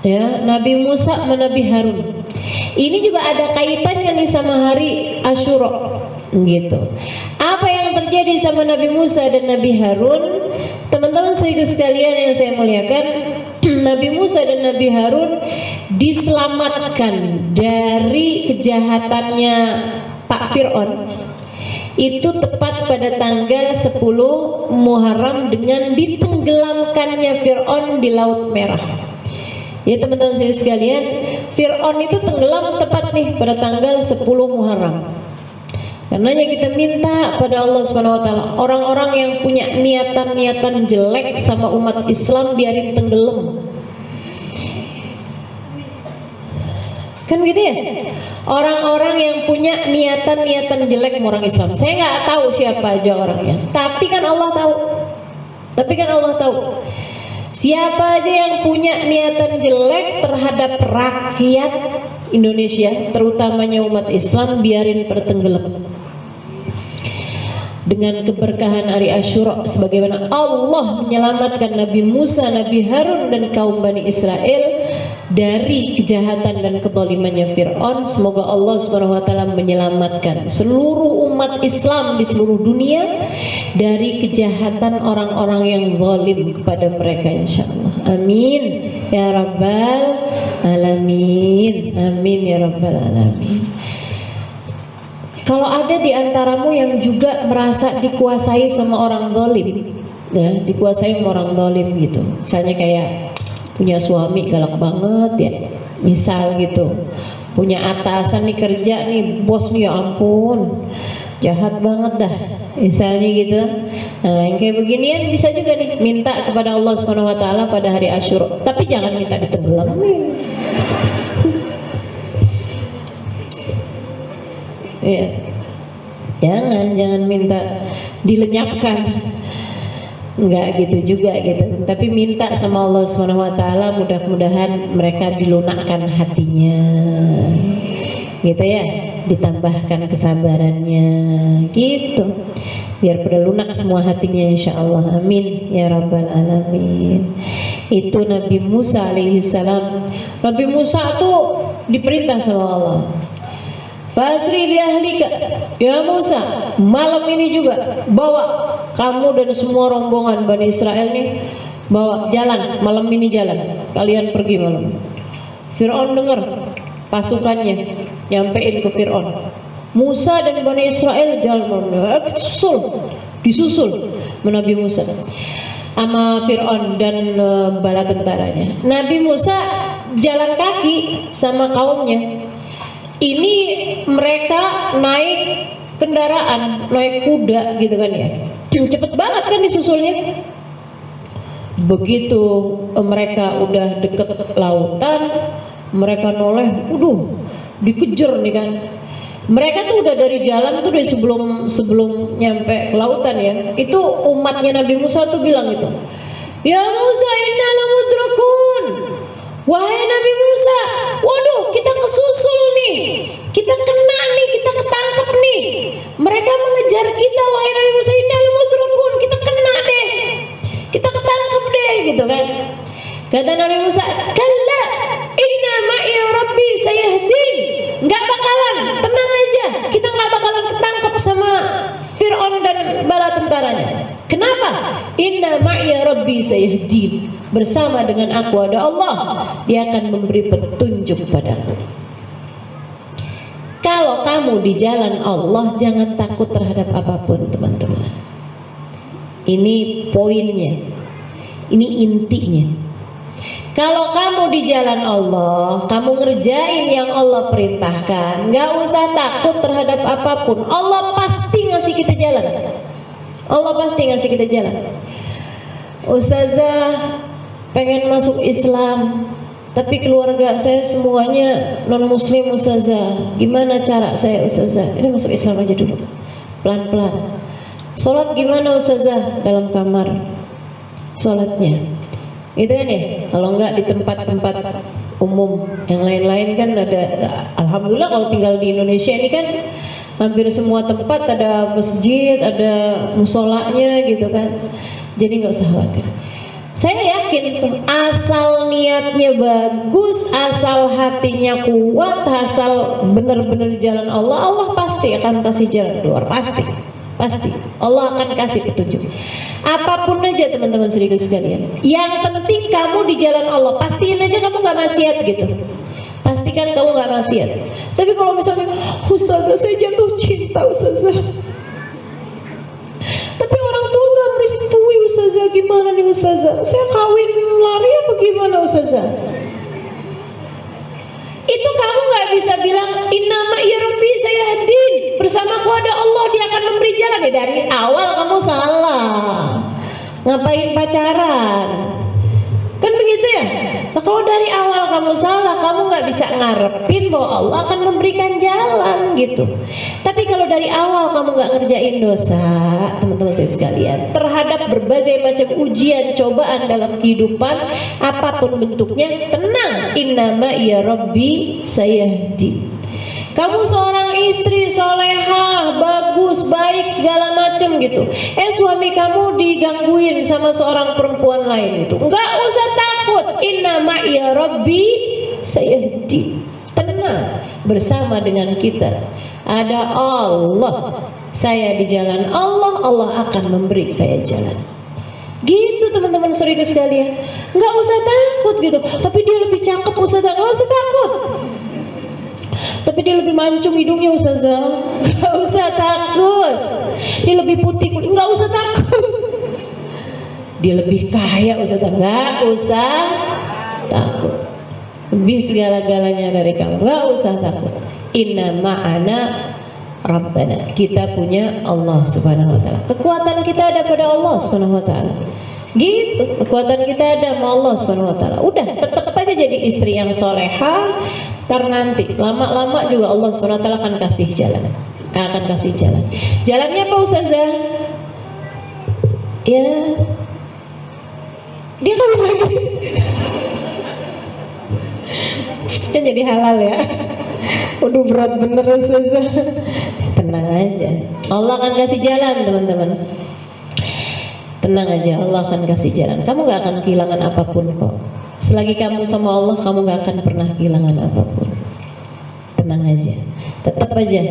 ya, Nabi Musa sama Nabi Harun. Ini juga ada kaitannya nih sama hari Asyura, gitu. Apa yang terjadi sama Nabi Musa dan Nabi Harun, teman-teman sekalian yang saya muliakan, Nabi Musa dan Nabi Harun diselamatkan dari kejahatannya Pak Fir'aun. Itu tepat pada tanggal 10 Muharram dengan ditenggelamkannya Fir'aun di Laut Merah. Ya teman-teman saya sekalian, Fir'aun itu tenggelam tepat nih pada tanggal 10 Muharram. Karenanya kita minta pada Allah Subhanahu wa taala, orang-orang yang punya niatan-niatan jelek sama umat Islam biarin tenggelam. Kan gitu ya? Orang-orang yang punya niatan-niatan jelek sama orang Islam. Saya nggak tahu siapa aja orangnya, tapi kan Allah tahu. Siapa aja yang punya niatan jelek terhadap rakyat Indonesia, terutamanya umat Islam, biarin bertenggelam. Dengan keberkahan hari Asyura, sebagaimana Allah menyelamatkan Nabi Musa, Nabi Harun dan kaum Bani Israel dari kejahatan dan kezalimannya Fir'aun, semoga Allah Subhanahu wa taala menyelamatkan seluruh umat Islam di seluruh dunia dari kejahatan orang-orang yang zalim kepada mereka, insyaallah. Amin ya rabbal alamin. Amin ya rabbal alamin. Kalau ada di antaramu yang juga merasa dikuasai sama orang zalim, ya, dikuasai sama orang zalim gitu. Misalnya kayak punya suami galak banget ya, misal gitu. Punya atasan nih, kerja nih, bos nih, ya ampun, jahat banget dah, misalnya gitu. Nah, yang kayak beginian bisa juga nih minta kepada Allah Subhanahu wa taala pada hari Asyura, tapi jangan minta ditenggelamin. Ya, jangan minta dilenyapkan, enggak gitu juga gitu. Tapi minta sama Allah Subhanahu wa taala, mudah-mudahan mereka dilunakkan hatinya, gitu ya, ditambahkan kesabarannya, gitu, biar pada lunak semua hatinya, insya Allah. Amin ya rabbal alamin. Itu Nabi Musa alaihissalam. Nabi Musa tuh diperintah sama Allah, Fasri bi ahlika, ya Musa, malam ini juga bawa kamu dan semua rombongan Bani Israel nih, bawa jalan, malam ini jalan, kalian pergi malam. Fir'aun dengar pasukannya nyampein ke Fir'aun, Musa dan Bani Israel jalan malam, disusul Nabi Musa sama Fir'aun dan bala tentaranya. Nabi Musa jalan kaki sama kaumnya. Ini mereka naik kendaraan, naik kuda gitu kan ya, cepet banget kan disusulnya. Begitu mereka udah deket lautan, mereka noleh, dikejar nih kan. Mereka tuh udah dari jalan tuh dari sebelum nyampe ke lautan ya. Itu umatnya Nabi Musa tuh bilang gitu, ya Musa, inna lamudrakun. Wahai Nabi Musa, waduh, kita kesusul nih, kita kena nih, kita ketangkep nih. Mereka mengejar kita, wahai Nabi Musa, inna lamudrakun, kita kena deh, kita ketangkep deh, gitu kan. Kata Nabi Musa, kalla inna ma'i rabbi sayahdin. Nggak bakalan, tenang aja, kita nggak bakalan ketangkep sama Fir'aun dan bala tentaranya. Kenapa? Inna ma'i rabbi sayahdin. Bersama dengan aku ada Allah, Dia akan memberi petunjuk padaku. Kalau kamu di jalan Allah, jangan takut terhadap apapun, teman-teman. Ini poinnya, ini intinya. Kalau kamu di jalan Allah, kamu ngerjain yang Allah perintahkan, nggak usah takut terhadap apapun. Allah pasti ngasih kita jalan. Allah pasti ngasih kita jalan. Ustazah pengen masuk Islam, tapi keluarga saya semuanya non muslim ustazah. Gimana cara saya ustazah? Ini masuk Islam aja dulu, pelan-pelan. Sholat gimana ustazah? Dalam kamar sholatnya. Itu kan ya. Kalau enggak di tempat-tempat umum. Yang lain-lain kan ada. Alhamdulillah kalau tinggal di Indonesia ini kan hampir semua tempat ada masjid, ada musolanya gitu kan. Jadi nggak usah khawatir. Saya yakin tuh, asal niatnya bagus, asal hatinya kuat, asal benar-benar jalan Allah, Allah pasti akan kasih jalan keluar, pasti. Allah akan kasih petunjuk. Apapun aja teman-teman sedikit sekalian. Yang penting kamu di jalan Allah. Pastiin aja kamu nggak maksiat gitu. Pastikan kamu nggak maksiat. Tapi kalau misalnya, ustazah saya jatuh cinta ustazah, tapi orang tua nggak merestui ustazah, gimana nih ustazah? Saya kawin lari apa gimana ustazah? Itu kamu nggak bisa bilang innama ya Rabbi sayahdin, bersamaku ada Allah, dia akan memberi jalan. Ya dari awal kamu salah. Ngapain pacaran? Kan begitu ya? Nah, kalau dari awal kamu salah, kamu nggak bisa ngarepin bahwa Allah akan memberikan jalan gitu. Tapi kalau dari awal kamu nggak ngerjain dosa, teman-teman saya sekalian, terhadap berbagai macam ujian, cobaan dalam kehidupan, apapun bentuknya, tenang. Innama ya Rabbi sayahdi. Kamu seorang istri solehah, bagus, baik, segala macam gitu. Suami kamu digangguin sama seorang perempuan lain itu, nggak usah takut. Innama ya Rabbi sayahdi. Tenang, bersama dengan kita ada Allah. Saya di jalan Allah, Allah akan memberi saya jalan. Gitu teman-teman saudara sekalian. Nggak usah takut gitu. Tapi dia lebih cakep ustazah, nggak usah takut. Tapi dia lebih mancung hidungnya ustazah, nggak usah takut. Dia lebih putih kulit, nggak usah takut. Dia lebih kaya ustazah, nggak usah takut. Lebih segala-galanya dari kamu, nggak usah takut. Inna ma'ana Rabbana, kita punya Allah Subhanahu Wa Taala. Kekuatan kita ada pada Allah Subhanahu Wa Taala. Gitu, kekuatan kita ada sama Allah Subhanahu Wa Taala. Udah, tetap aja jadi istri yang solehah. Ntar nanti lama-lama juga Allah Subhanahu Wa Taala akan kasih jalan, akan kasih jalan. Jalannya apa ustazah? Ya, dia kawin lagi. Kan jadi halal ya. Waduh berat bener ustazah. Tenang aja, Allah akan kasih jalan teman-teman. Tenang aja, Allah akan kasih jalan. Kamu gak akan kehilangan apapun kok. Selagi kamu sama Allah, kamu gak akan pernah kehilangan apapun. Tenang aja, tetap aja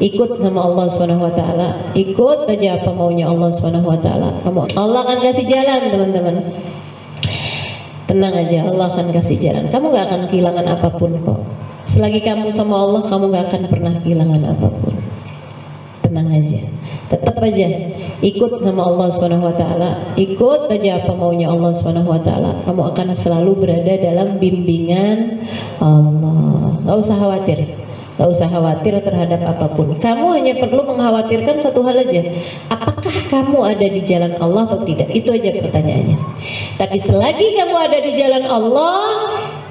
ikut sama Allah Subhanahu Wa Taala. Ikut aja apa maunya Allah Subhanahu Wa Taala. Allah akan kasih jalan teman-teman. Tenang aja, Allah akan kasih jalan. Kamu gak akan kehilangan apapun kok. Selagi kamu sama Allah, kamu gak akan pernah kehilangan apapun. Tenang aja, tetap aja ikut sama Allah Subhanahu Wa Taala. Ikut aja apa maunya Allah Subhanahu Wa Taala. Kamu akan selalu berada dalam bimbingan Allah. Gak usah khawatir, gak usah khawatir terhadap apapun. Kamu hanya perlu mengkhawatirkan satu hal aja, apakah kamu ada di jalan Allah atau tidak. Itu aja pertanyaannya. Tapi selagi kamu ada di jalan Allah,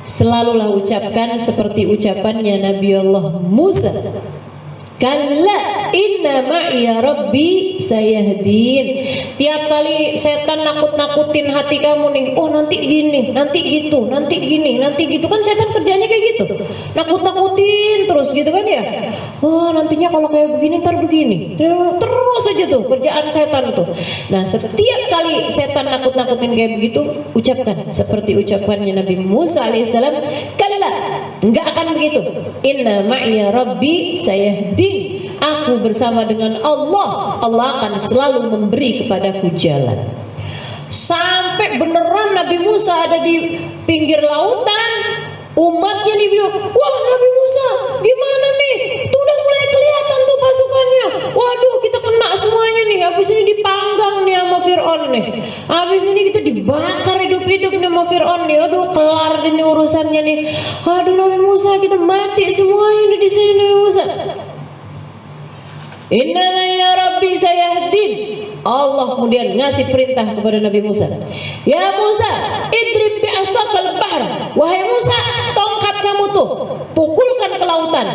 selalulah ucapkan seperti ucapannya Nabi Allah Musa. Kalla inna ma'iya Rabbi sayahdin. Tiap kali setan nakut-nakutin hati kamu nih, oh nanti gini, nanti gitu, nanti gini, nanti gitu. Kan setan kerjanya kayak gitu, nakut-nakutin terus gitu kan ya. Oh nantinya kalau kayak begini ntar begini, terus aja tuh kerjaan setan tuh. Nah setiap kali setan nakut-nakutin kayak begitu, ucapkan seperti ucapannya Nabi Musa alaihissalam, kalla, nggak akan begitu. Inna ma'iya Rabbi sayahdin. Aku bersama dengan Allah, Allah akan selalu memberi kepadaku jalan. Sampai beneran Nabi Musa ada di pinggir lautan, umatnya dibilang, wah Nabi Musa gimana nih, tuh udah mulai kelihatan tuh pasukannya, waduh kita kena semuanya nih, habis ini dipanggang nih sama Fir'aun nih, habis ini kita dibakar hidup-hidup nih sama Fir'aun nih, aduh kelar ini urusannya nih, aduh Nabi Musa kita mati semuanya di sini Nabi Musa. Inna ya Rabbi sayahdin. Allah kemudian ngasih perintah kepada Nabi Musa. Ya Musa, idrib bi'asakal bahr. Wahai Musa, tongkat kamu tuh pukulkan ke lautan.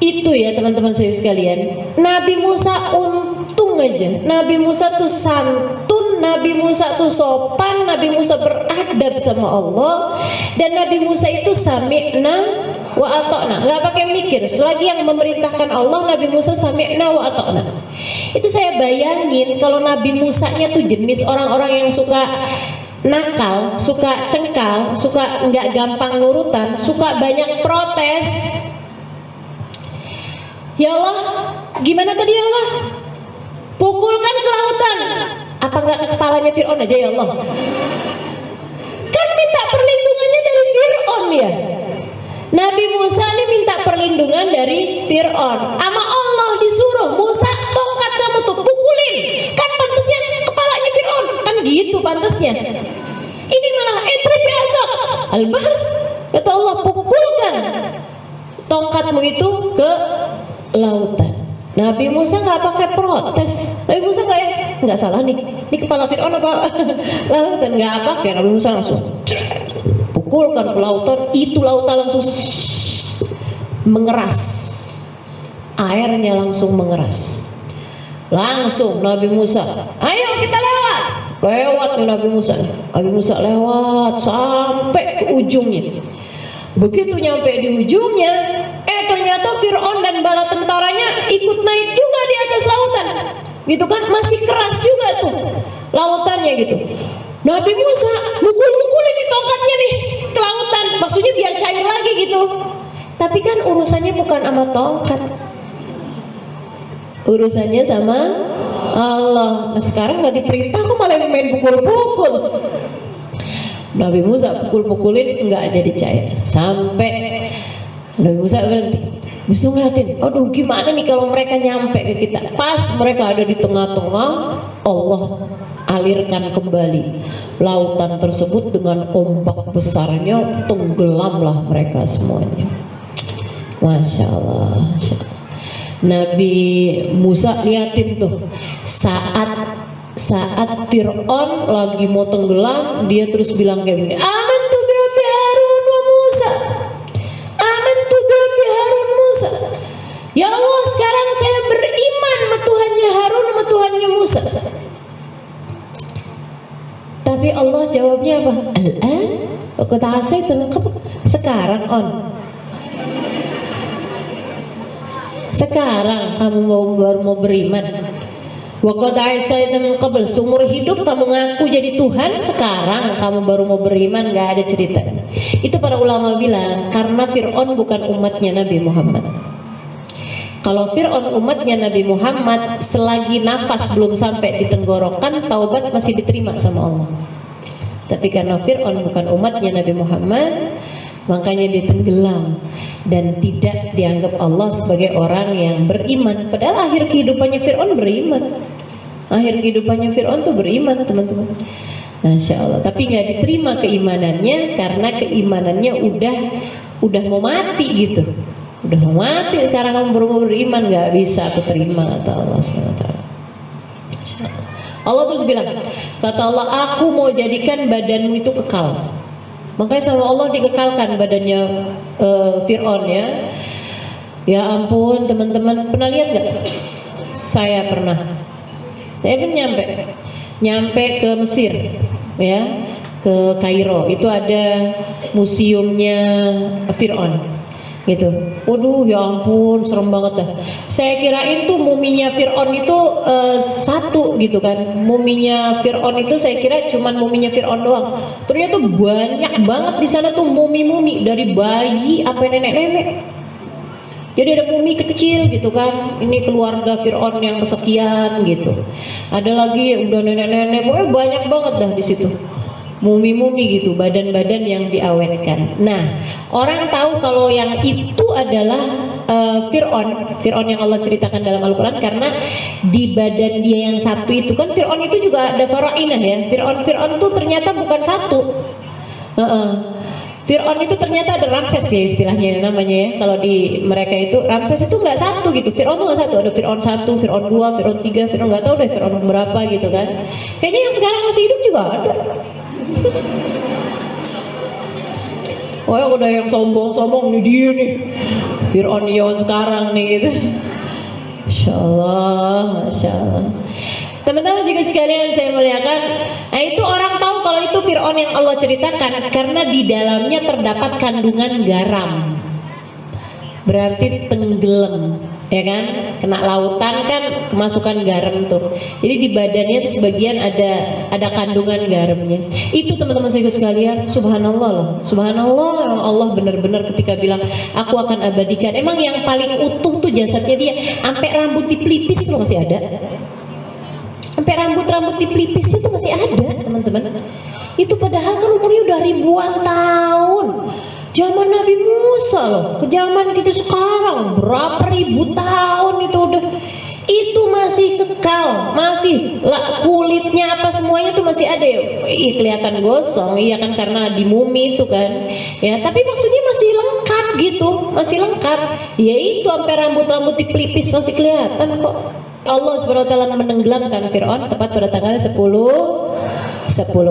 Itu ya teman-teman saya sekalian, Nabi Musa untung aja, Nabi Musa tuh santun, Nabi Musa tuh sopan, Nabi Musa beradab sama Allah, dan Nabi Musa itu sami'na wa ata'na, nggak pakai mikir, selagi yang memerintahkan Allah, Nabi Musa sami'na wa ata'na. Itu saya bayangin kalau Nabi Musanya tuh jenis orang-orang yang suka nakal, suka cengkal, suka nggak gampang nurutan, suka banyak protes. Ya Allah, gimana tadi ya Allah? Pukulkan ke lautan. Apa enggak ke kepalanya Fir'aun aja ya Allah? Kan minta perlindungannya dari Fir'aun ya. Nabi Musa ini minta perlindungan dari Fir'aun. Sama Allah disuruh, Musa tongkat kamu tuh pukulin. Kan pantasnya kepalanya Fir'aun. Kan gitu pantasnya. Ini malah idrib bi'asak al-bahr. Kata Allah, pukulkan tongkatmu itu ke lautan. Nabi Musa nggak pakai protes. Nabi Musa nggak salah nih. Ini kepala Fir'aun apa lautan? Nggak pakai. Nabi Musa langsung pukulkan ke lautan. Itu lautan langsung mengeras. Airnya langsung mengeras. Langsung Nabi Musa, ayo kita lewat. Lewat nih Nabi Musa. Nabi Musa lewat sampai ke ujungnya. Begitu nyampe di ujungnya, ternyata Fir'aun dan bala tentaranya ikut naik juga di atas lautan. Gitu kan, masih keras juga tuh lautannya gitu. Nabi Musa mukul-mukulin di tongkatnya nih ke lautan, maksudnya biar cair lagi gitu. Tapi kan urusannya bukan sama tongkat, urusannya sama Allah. Nah, sekarang nggak diperintah kok malah main pukul-pukul. Nabi Musa pukul-pukulin nggak jadi cair sampai Nabi Musa berhenti. Habis itu ngeliatin, aduh gimana nih kalau mereka nyampe ke kita. Pas mereka ada di tengah-tengah, Allah alirkan kembali lautan tersebut dengan ombak besarnya, tenggelamlah mereka semuanya. Masya Allah, Masya Allah. Nabi Musa liatin tuh saat Fir'aun lagi mau tenggelam, dia terus bilang kayak gini, amantu bi Rabbi Harun wa Musa, amantu bi Rabbi Harun Musa. Ya Allah, sekarang saya beriman sama Tuhannya Harun sama Tuhannya Musa. Tapi Allah jawabnya apa? Al-an wa qad asayta min qabl. Sekarang sekarang kamu baru mau beriman. Wa qad asayta min qabl, seumur hidup kamu ngaku jadi Tuhan, sekarang kamu baru mau beriman, nggak ada cerita. Itu para ulama bilang karena Fir'aun bukan umatnya Nabi Muhammad. Kalau Fir'aun umatnya Nabi Muhammad, selagi nafas belum sampai di tenggorokan, taubat masih diterima sama Allah. Tapi karena Fir'aun bukan umatnya Nabi Muhammad, makanya ditenggelam dan tidak dianggap Allah sebagai orang yang beriman. Padahal akhir kehidupannya Fir'aun beriman. Akhir kehidupannya Fir'aun tuh beriman, teman-teman. Masya Allah. Tapi nggak diterima keimanannya karena keimanannya udah mau mati gitu. Udah mau mati, sekarang kamu baru mau beriman, nggak bisa aku terima, kata Allah SWT. Allah terus bilang, kata Allah, aku mau jadikan badanmu itu kekal. Makanya sama Allah dikekalkan badannya Fir'aun ya. Ya ampun teman-teman, pernah lihat gak? Saya pernah. Saya pun nyampe ke Mesir ya, ke Kairo. Itu ada museumnya Fir'aun gitu. Waduh ya ampun, serem banget dah. Saya kirain tuh muminya Fir'aun itu satu gitu kan. Muminya Fir'aun itu saya kira cuman muminya Fir'aun doang. Ternyata banyak banget di sana tuh mumi-mumi, dari bayi sampai nenek-nenek. Jadi ada mumi kecil gitu kan. Ini keluarga Fir'aun yang kesekian gitu. Ada lagi yang udah nenek-nenek, pokoknya banyak banget dah di situ. Mumi-mumi gitu, badan-badan yang diawetkan. Nah, orang tahu kalau yang itu adalah Fir'aun yang Allah ceritakan dalam Al-Quran, karena di badan dia yang satu itu kan, Fir'aun itu juga ada farainah ya. Fir'aun tuh ternyata bukan satu. Fir'aun itu ternyata ada Ramses ya istilahnya namanya ya. Kalau di mereka itu Ramses itu nggak satu gitu. Fir'aun tuh nggak satu. Ada Fir'aun 1, Fir'aun 2, Fir'aun 3, Fir'aun nggak tahu deh Fir'aun berapa gitu kan. Kayaknya yang sekarang masih hidup juga ada. Oh ya udah yang sombong-sombong nih dia nih. Fir'aun yang sekarang nih gitu. Masya Allah, Masya Allah. Teman-teman sekalian saya muliakan, nah itu orang tahu kalau itu Fir'aun yang Allah ceritakan karena di dalamnya terdapat kandungan garam. Berarti tenggelam, ya kan? Kena lautan kan kemasukan garam tuh. Jadi di badannya tuh sebagian ada kandungan garamnya. Itu teman-teman sekalian, subhanallah loh. Subhanallah, Allah benar-benar ketika bilang aku akan abadikan. Emang yang paling utuh tuh jasadnya dia, sampai rambut di pelipis tuh masih ada. Sampai rambut-rambut di pelipis itu masih ada, teman-teman. Itu padahal kan umurnya udah ribuan tahun. Zaman Nabi Musa loh, ke zaman kita sekarang berapa ribu tahun itu udah. Itu masih kekal, masih kulitnya apa semuanya tuh masih ada ya. Kelihatan gosong, iya kan karena di mumi itu kan. Ya, tapi maksudnya masih lengkap gitu, masih lengkap. Ya itu sampai rambut-rambut di pelipis masih kelihatan kok. Allah SWT menenggelamkan Fir'aun tepat pada tanggal 10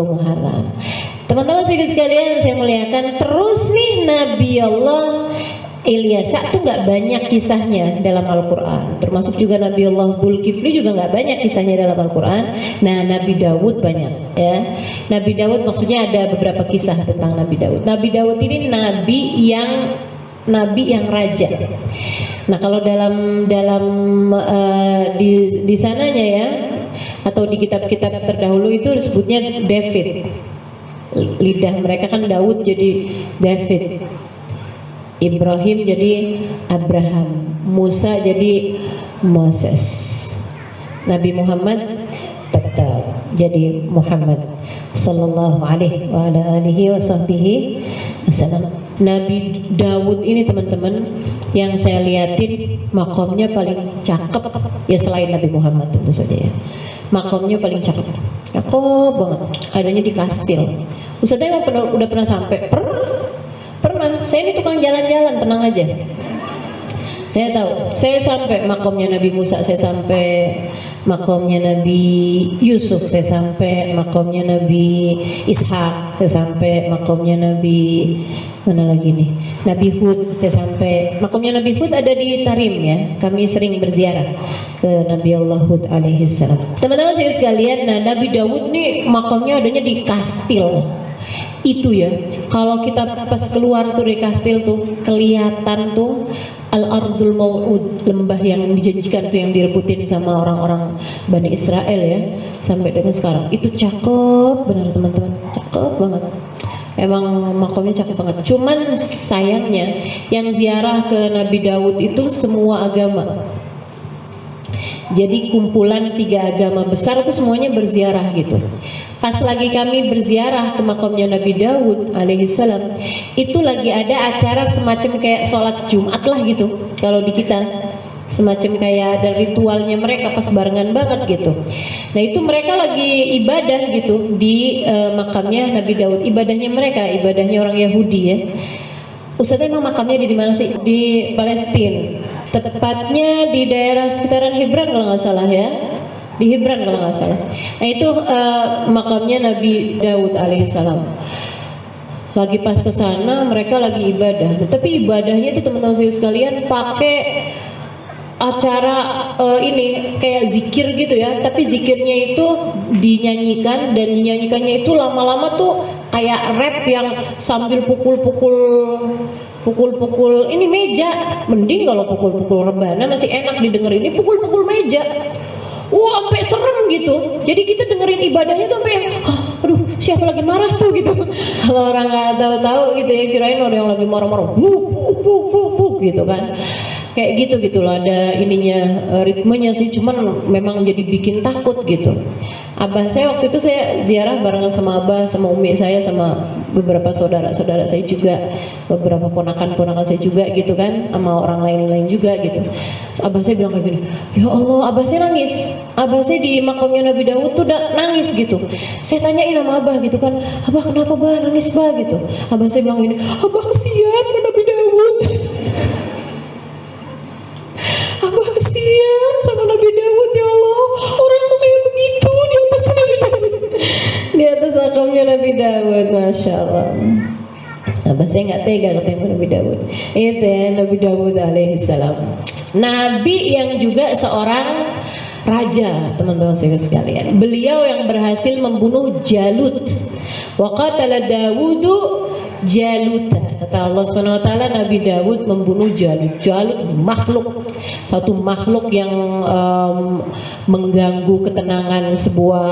Muharram. Teman-teman sekalian saya muliakan, terus nih Nabi Allah Ilyas tuh nggak banyak kisahnya dalam Al-Quran. Termasuk juga Nabi Allah Dzulkifli juga nggak banyak kisahnya dalam Al-Quran. Nah Nabi Dawud banyak ya. Nabi Dawud maksudnya ada beberapa kisah tentang Nabi Dawud. Nabi Dawud ini nabi yang raja. Nah kalau dalam di sananya ya, atau di kitab-kitab terdahulu itu disebutnya David. Lidah mereka kan Daud jadi David, Ibrahim jadi Abraham, Musa jadi Moses, Nabi Muhammad tetap jadi Muhammad sallallahu alaihi wasallam. Nabi Dawud ini teman-teman yang saya liatin makomnya paling cakep ya selain Nabi Muhammad tentu saja ya. Makomnya paling cakep banget, adanya di kastil. Ustaznya udah pernah sampai? Pernah. Saya ini tukang jalan-jalan, tenang aja. Saya tahu. Saya sampai makomnya Nabi Musa, saya sampai makomnya Nabi Yusuf, saya sampai makomnya Nabi Ishak, saya sampai makomnya Nabi mana lagi nih? Nabi Hud, saya sampai makomnya Nabi Hud ada di Tarim ya. Kami sering berziarah ke Nabi Allah Hud alaihi salam. Teman-teman sekalian, nah Nabi Dawud nih makomnya adanya di kastil. Itu ya, kalau kita pas keluar tuh dari kastil tuh kelihatan tuh Al-Ardul Mau'ud, lembah yang dijanjikan tuh yang direbutin sama orang-orang Bani Israel ya, sampai dengan sekarang. Itu cakep benar teman-teman, cakep banget. Emang makamnya cakep banget. Cuman sayangnya yang ziarah ke Nabi Dawud itu semua agama. Jadi kumpulan 3 agama besar itu semuanya berziarah gitu. Pas lagi kami berziarah ke makamnya Nabi Dawud alaihissalam, itu lagi ada acara semacam kayak sholat Jumat lah gitu. Kalau di kita semacam kayak ada ritualnya mereka pas barengan banget gitu. Nah itu mereka lagi ibadah gitu di makamnya Nabi Dawud. Ibadahnya mereka, ibadahnya orang Yahudi ya. Ustaznya emang makamnya di mana sih? Di Palestina. Tepatnya di daerah sekitaran Hebron kalau nggak salah ya. Di Hebron kalau nggak salah. Nah itu makamnya Nabi Dawud alaihissalam. Lagi pas ke sana mereka lagi ibadah. Nah, tapi ibadahnya itu teman-teman sekalian pakai acara ini kayak zikir gitu ya. Tapi zikirnya itu dinyanyikan dan dinyanyikannya itu lama-lama tuh kayak rap yang sambil pukul-pukul ini meja. Mending kalau pukul-pukul rebana masih enak didengerin. Ini pukul-pukul meja. Wah, sampai serem gitu. Jadi kita dengerin ibadahnya tuh sampai aduh, siapa lagi marah tuh gitu. Kalau orang nggak tahu-tahu gitu ya, kirain ada yang lagi marah-marah. Gitu kan. Kayak gitu lah ada ininya ritmenya sih, cuman memang jadi bikin takut gitu. Abah saya waktu itu saya ziarah barengan sama abah, sama umi saya, sama beberapa saudara-saudara saya juga, beberapa ponakan-ponakan saya juga gitu kan, sama orang lain-lain juga gitu. Terus abah saya bilang kayak gini, ya Allah, abah saya nangis. Abah saya di makamnya Nabi Daud tuh udah nangis gitu. Saya tanyain sama abah gitu kan, abah kenapa bah nangis bah gitu. Abah saya bilang gini, abah kesian sama Nabi Daud. Abah kesian sama Nabi Daud, ya Allah, orang kok kayak begitu di atas Nabi Daud, di atas makamnya Nabi Daud, masya Allah. Abah saya nggak tega ketemu Nabi Daud. Itu ya Nabi Daud alaihissalam, Nabi yang juga seorang raja, teman-teman saya sekalian. Beliau yang berhasil membunuh Jalut. Wa qatala Dawudu Jaluta. Kata Allah SWT, Nabi Daud membunuh Jalut. Jalut makhluk, satu makhluk yang mengganggu ketenangan sebuah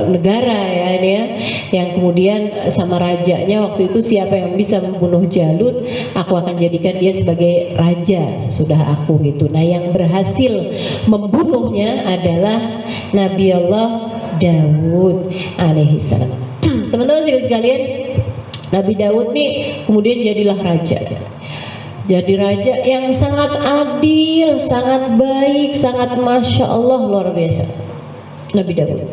negara ya ini ya. Yang kemudian sama rajanya waktu itu, siapa yang bisa membunuh Jalut, aku akan jadikan dia sebagai raja sesudah aku gitu. Nah, yang berhasil membunuhnya adalah Nabi Allah Daud alaihissalam. Teman-teman sekalian, Nabi Daud nih kemudian jadilah raja. Jadi raja yang sangat adil, sangat baik, sangat masya Allah, luar biasa. Nabi Daud.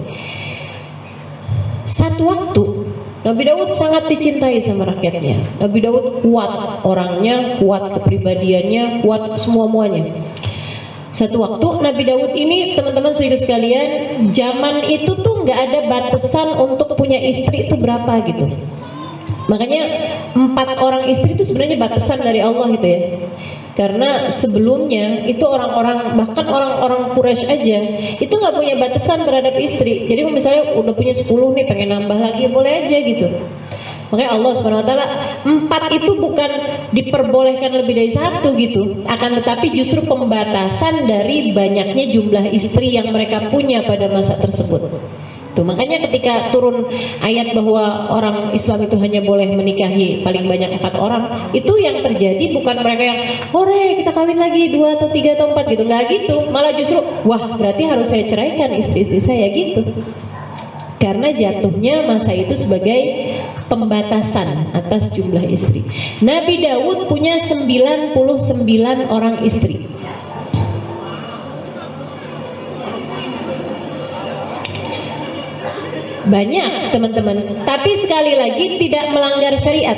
Satu waktu Nabi Daud sangat dicintai sama rakyatnya. Nabi Daud kuat orangnya, kuat kepribadiannya, kuat semua-muanya. Satu waktu Nabi Daud ini, teman-teman saudara sekalian, zaman itu tuh nggak ada batasan untuk punya istri itu berapa gitu. Makanya 4 orang istri itu sebenarnya batasan dari Allah gitu ya. Karena sebelumnya itu orang-orang, bahkan orang-orang Quraisy aja itu nggak punya batasan terhadap istri. Jadi misalnya udah punya 10 nih, pengen nambah lagi boleh aja gitu. Makanya Allah SWT 4 itu bukan diperbolehkan lebih dari 1 gitu, akan tetapi justru pembatasan dari banyaknya jumlah istri yang mereka punya pada masa tersebut. Tuh, makanya ketika turun ayat bahwa orang Islam itu hanya boleh menikahi paling banyak 4 orang, itu yang terjadi bukan mereka yang hore kita kawin lagi 2 atau 3 atau 4 gitu, nggak gitu, malah justru wah berarti harus saya ceraikan istri-istri saya gitu. Karena jatuhnya masa itu sebagai pembatasan atas jumlah istri. Nabi Daud punya 99 orang istri. Banyak teman-teman, tapi sekali lagi tidak melanggar syariat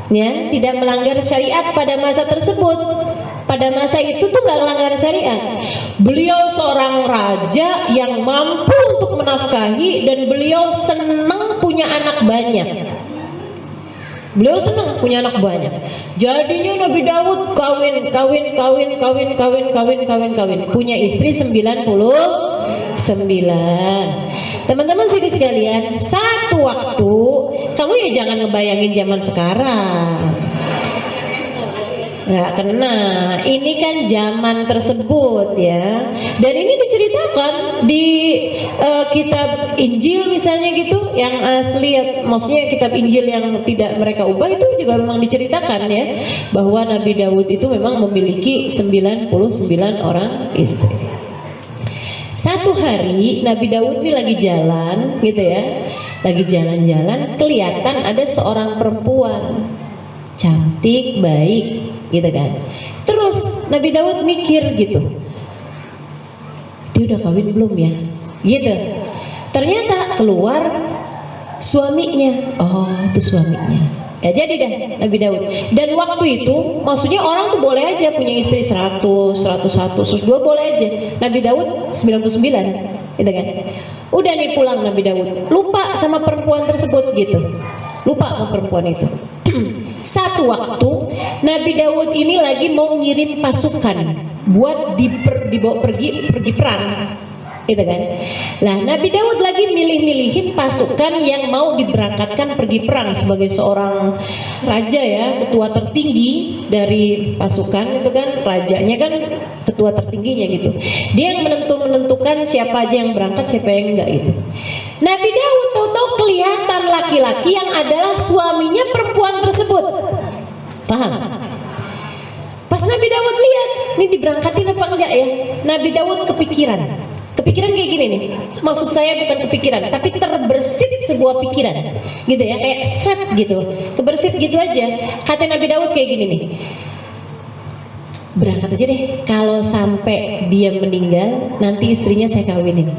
ya, tidak melanggar syariat pada masa tersebut. Pada masa itu tuh gak melanggar syariat. Beliau seorang raja yang mampu untuk menafkahi, dan beliau senang punya anak banyak. Beliau senang punya anak banyak. Jadinya Nabi Daud kawin, punya istri 99. Teman-teman sekalian, satu waktu kamu ya jangan ngebayangin zaman sekarang. Nggak kena, ini kan zaman tersebut ya. Dan ini diceritakan di kitab Injil misalnya gitu, yang asli, maksudnya kitab Injil yang tidak mereka ubah itu juga memang diceritakan ya, bahwa Nabi Daud itu memang memiliki 99 orang istri. Satu hari Nabi Daud ini lagi jalan gitu ya, lagi jalan-jalan, kelihatan ada seorang perempuan cantik, baik gitu kan. Terus Nabi Daud mikir gitu, dia udah kawin belum ya gitu. Ternyata keluar suaminya. Oh, itu suaminya. Ya jadi dah Nabi Daud. Dan waktu itu maksudnya orang tuh boleh aja punya istri 100, 101, 102 boleh aja. Nabi Daud 99 gitu kan. Udah nih pulang Nabi Daud, lupa sama perempuan tersebut gitu. Lupa sama perempuan itu. Satu waktu Nabi Daud ini lagi mau ngirim pasukan buat dibawa pergi perang gitu kan. Nah, Nabi Daud lagi milih-milihin pasukan yang mau diberangkatkan pergi perang sebagai seorang raja ya, ketua tertinggi dari pasukan itu kan, rajanya kan ketua tertingginya gitu. Dia yang menentukan siapa aja yang berangkat, siapa yang enggak gitu. Nabi Daud tahu-tahu kelihatan laki-laki yang adalah suaminya perempuan tersebut. Paham? Pas Nabi Daud lihat, ini diberangkatin apa enggak ya? Nabi Daud kepikiran. Kepikiran kayak gini nih, maksud saya bukan kepikiran, tapi terbersit sebuah pikiran, gitu ya, kayak seret gitu, kebersit gitu aja. Kata Nabi Daud kayak gini nih, berangkat aja deh, kalau sampai dia meninggal, nanti istrinya saya kawinin.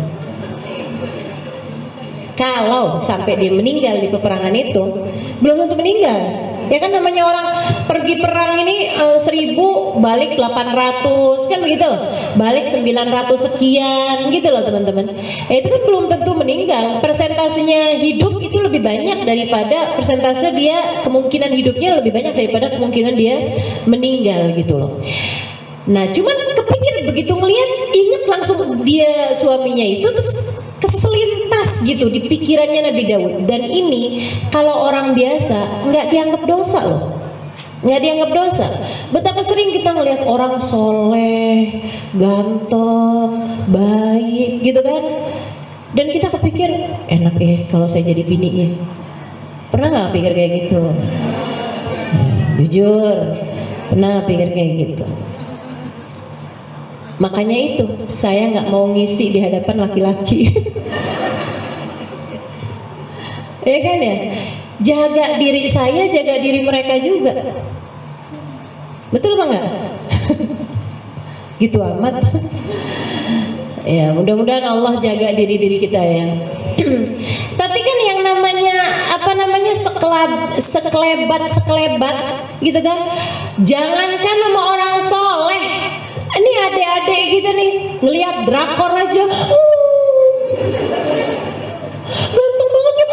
Kalau sampai dia meninggal di peperangan itu, belum tentu meninggal. Ya kan namanya orang pergi perang ini 1000 balik 800 kan begitu, balik 900 sekian gitu loh teman-teman. Itu kan belum tentu meninggal. Persentasenya hidup itu lebih banyak daripada persentase dia, kemungkinan hidupnya lebih banyak daripada kemungkinan dia meninggal gitu loh. Nah cuman kepikir begitu ngelihat, inget langsung dia suaminya itu, terus keselintas gitu di pikirannya Nabi Daud. Dan ini kalau orang biasa nggak dianggap dosa loh, nggak dianggap dosa. Betapa sering kita ngelihat orang soleh, ganteng, baik gitu kan, dan kita kepikir enak ya kalau saya jadi bininya. Pernah nggak pikir kayak gitu? Jujur, pernah pikir kayak gitu. Makanya itu saya nggak mau ngisi di hadapan laki-laki. Ya kan ya, jaga diri saya, jaga diri mereka juga. Betul apa enggak? Gitu amat. Ya mudah-mudahan Allah jaga diri-diri kita ya. Tapi kan yang namanya sekelebat gitu kan, jangankan sama orang soleh, ini adik-adik gitu nih ngelihat drakor aja, ganteng banget ya,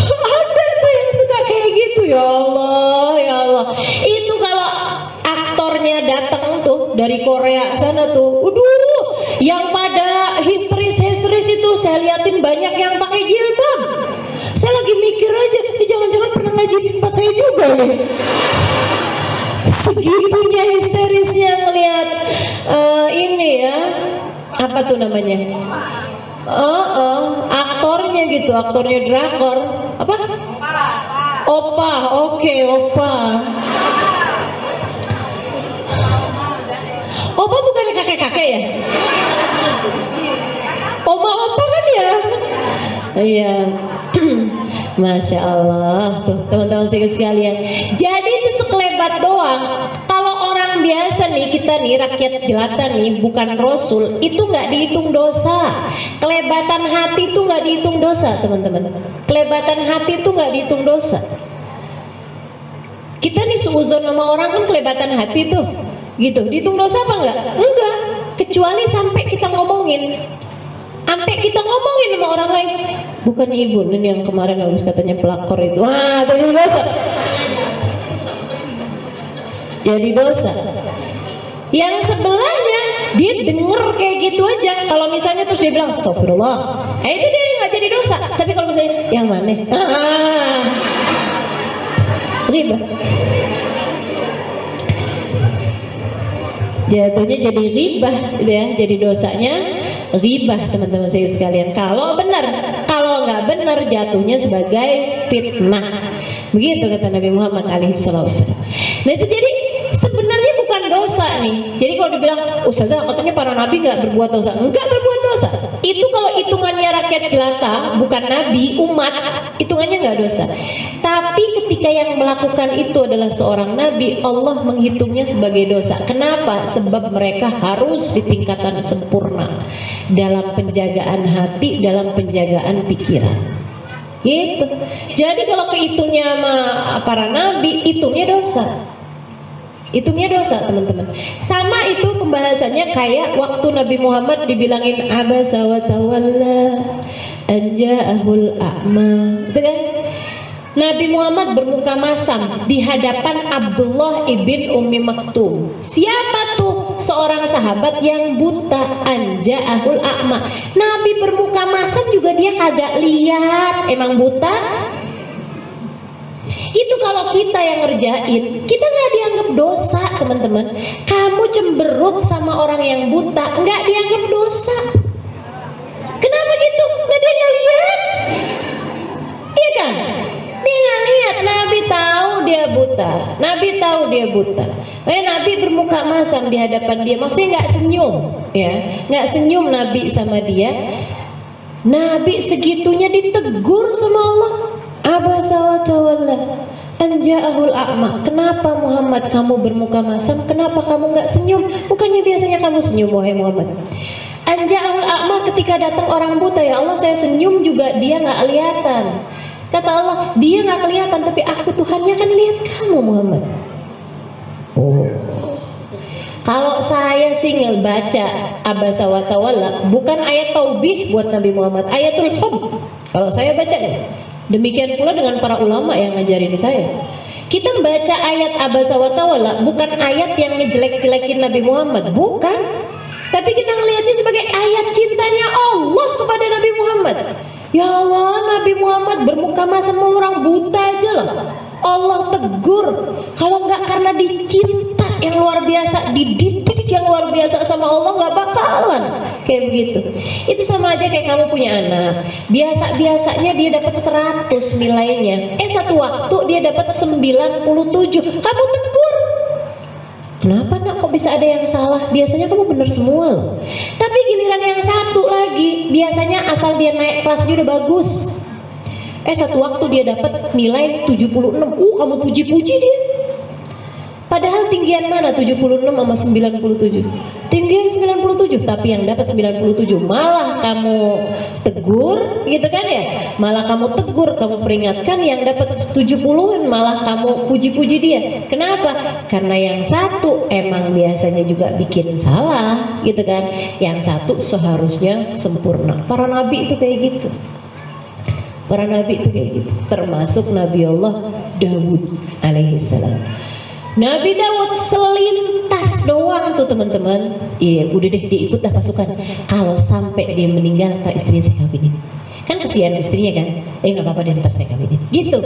ada tuh yang suka kayak gitu. Ya Allah, ya Allah, itu kalau aktornya datang tuh dari Korea sana tuh, yang pada histeris itu saya liatin banyak yang pakai jilbab. Saya lagi mikir aja, ini jangan-jangan pernah ngaji di tempat saya juga nih. Segitunya histerisnya ngelihat ini ya, apa tuh namanya, aktornya gitu, aktornya drakor, apa? Opa, oke, opa. Opa bukan kakek-kakek ya? Oma-opa kan ya? Iya. Masya Allah tuh teman-teman sekalian. Jadi itu sekelebat doang. Kalau orang biasa nih, kita nih rakyat jelata nih, bukan rasul, itu nggak dihitung dosa. Kelebatan hati itu nggak dihitung dosa teman-teman. Kelebatan hati itu nggak dihitung dosa. Kita nih suuzon sama orang kan kelebatan hati tuh, gitu. Dihitung dosa apa enggak? Enggak. Kecuali sampai kita ngomongin. Sampai kita ngomongin sama orang lain, bukan ibu ini yang kemarin habis katanya pelakor itu, itu jadi dosa. Jadi dosa. Yang sebelahnya dia denger kayak gitu aja, kalau misalnya terus dia bilang astagfirullah, itu dia nggak jadi dosa. Tapi kalau misalnya yang mana? Riba. Jatuhnya jadi ribah gitu ya, jadi dosanya ribah teman-teman saya sekalian. Kalau benar, kalau nggak benar jatuhnya sebagai fitnah. Begitu kata Nabi Muhammad alaihissalam. Nah itu jadi sebenarnya bukan dosa nih. Jadi kalau dibilang ustazah katanya para nabi nggak berbuat dosa, nggak berbuat dosa. Itu kalau hitungannya rakyat jelata, bukan nabi, umat, hitungannya nggak dosa. Tapi ketika yang melakukan itu adalah seorang nabi, Allah menghitungnya sebagai dosa. Kenapa? Sebab mereka harus di tingkatan sempurna dalam penjagaan hati, dalam penjagaan pikiran. Gitu. Jadi kalau kehitungnya sama para nabi, hitungnya dosa. Hitungnya dosa teman-teman. Sama itu pembahasannya kayak waktu Nabi Muhammad dibilangin abasa wa tawalla an ja'ahul a'ma. Itu kan? Nabi Muhammad bermuka masam di hadapan Abdullah ibn Ummi Maktum. Siapa tuh? Seorang sahabat yang buta, anja'ahul a'ma. Nabi bermuka masam juga dia kagak lihat, emang buta. Itu kalau kita yang ngerjain, kita nggak dianggap dosa teman-teman. Kamu cemberut sama orang yang buta, nggak dianggap dosa. Kenapa gitu? Nah dia nggak lihat, iya kan? Dia nggak lihat. Nabi tahu dia buta. Nabi tahu dia buta. Nabi bermuka masam di hadapan dia. Maksudnya nggak senyum, ya, nggak senyum Nabi sama dia. Nabi segitunya ditegur sama Allah. Abasa wa tawalla an ja'ahul a'ma. Kenapa Muhammad kamu bermuka masam? Kenapa kamu nggak senyum? Bukannya biasanya kamu senyum, wahai Muhammad. An ja'ahul a'ma, ketika datang orang buta, ya Allah saya senyum juga dia nggak kelihatan. Kata Allah, dia nggak kelihatan, tapi aku Tuhannya kan lihat kamu Muhammad. Oh, kalau saya sih baca abasa wa tawalla, bukan ayat taubih buat Nabi Muhammad, ayatul hub. Kalau saya bacanya, demikian pula dengan para ulama yang ngajarin saya. Kita membaca ayat abasa wa tawalla bukan ayat yang ngejelek-jelekin Nabi Muhammad, bukan. Tapi kita ngelihatnya sebagai ayat cintanya Allah kepada Nabi Muhammad. Ya Allah, Nabi Muhammad bermuka masam sama orang buta aja lah Allah tegur. Kalau nggak karena dicinta yang luar biasa, dididik yang luar biasa sama Allah, nggak bakalan kayak begitu. Itu sama aja kayak kamu punya anak, biasa-biasanya dia dapat 100 nilainya, satu waktu dia dapat 97, kamu tegur. Kenapa nak kok bisa ada yang salah? Biasanya kamu bener semua loh. Tapi giliran yang satu lagi, biasanya asal dia naik kelas dia udah bagus. Satu waktu dia dapat nilai 76. Kamu puji-puji dia. Padahal tinggian mana 76 sama 97? Tinggian 97, tapi yang dapat 97 malah kamu tegur, gitu kan ya? Malah kamu tegur, kamu peringatkan, yang dapat 70-an malah kamu puji-puji dia. Kenapa? Karena yang satu emang biasanya juga bikin salah, gitu kan? Yang satu seharusnya sempurna. Para nabi itu kayak gitu. Para nabi itu kayak gitu. Termasuk Nabi Allah Daud alaihissalam. Nabi Daud selintas doang tuh teman-teman. Iya, udah deh dia ikut dah pasukan. Kalau sampai dia meninggal, ntar istrinya saya kawinin. Kan kesian istrinya kan. Nggak apa-apa deh, ntar saya kawinin. Gitu.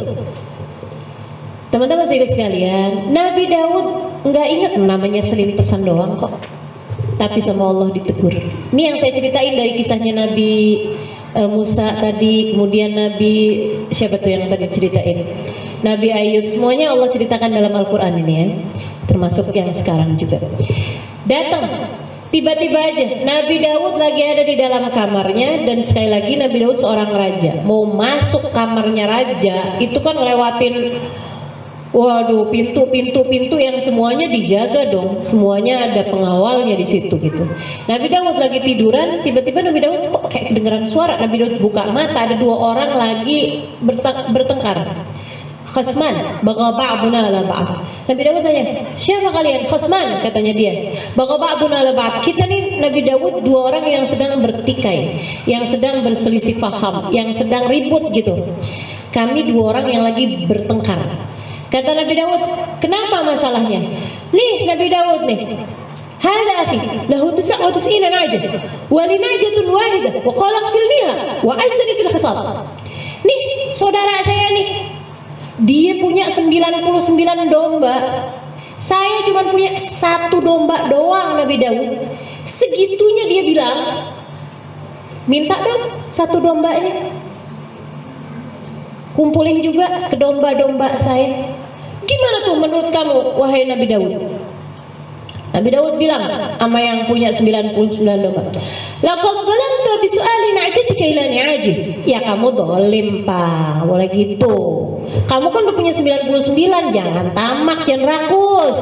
Teman-teman sekalian, Nabi Daud nggak ingat namanya selintasan doang kok. Tapi sama Allah ditegur. Ini yang saya ceritain dari kisahnya Nabi Musa tadi, kemudian Nabi siapa tuh yang tadi ceritain? Nabi Ayub, semuanya Allah ceritakan dalam Al-Quran ini ya, termasuk yang sekarang juga. Datang, tiba-tiba aja Nabi Daud lagi ada di dalam kamarnya, dan sekali lagi Nabi Daud seorang raja. Mau masuk kamarnya raja, itu kan lewatin, waduh, pintu yang semuanya dijaga dong, semuanya ada pengawalnya di situ gitu. Nabi Daud lagi tiduran, tiba-tiba Nabi Daud kok kayak kedengeran suara. Nabi Daud buka mata, ada dua orang lagi bertengkar. Khasman, baga ba'duna ala ba'd. Nabi Daud tanya, siapa kalian? Khasman, katanya dia. Baga ba'duna ala ba'd. Kita nih Nabi Daud dua orang yang sedang bertikai, yang sedang berselisih paham, yang sedang ribut gitu. Kami dua orang yang lagi bertengkar. Kata Nabi Daud, kenapa masalahnya? Nih Nabi Daud nih, hada akhi lahu 99 najah wa li najatun wahidah wa qala qfilniha wa aizani fil khisab. Nih saudara saya nih, dia punya 99 domba. Saya cuma punya 1 domba doang. Nabi Daud segitunya dia bilang, minta dong 1 dombanya, kumpulin juga ke domba-domba saya. Gimana tuh menurut kamu wahai Nabi Daud? Nabi Daud bilang sama yang punya 99 domba, laqad dhalamta bi su'ali na'jatika ila ni'ajih. Ya kamu dolim pak, boleh gitu. Kamu kan udah punya 99, jangan tamak, jangan rakus.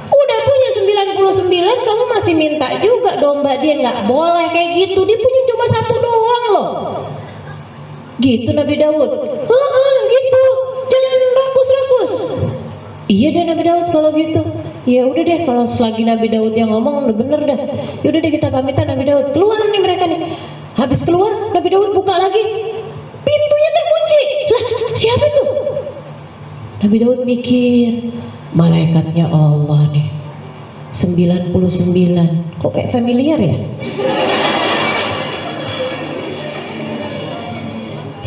Udah punya 99, kamu masih minta juga domba dia, nggak boleh kayak gitu. Dia punya cuma 1 doang loh. Gitu Nabi Daud. Gitu. Jangan rakus-rakus. Iya deh Nabi Daud kalau gitu. Ya udah deh, kalau selagi Nabi Daud yang ngomong udah bener dah. Ya udah deh kita pamitan Nabi Daud. Keluar nih mereka nih. Habis keluar Nabi Daud buka lagi. Pintunya terkunci. Lah, siapa itu? Nabi Daud mikir, malaikatnya Allah nih. 99. Kok kayak familiar ya?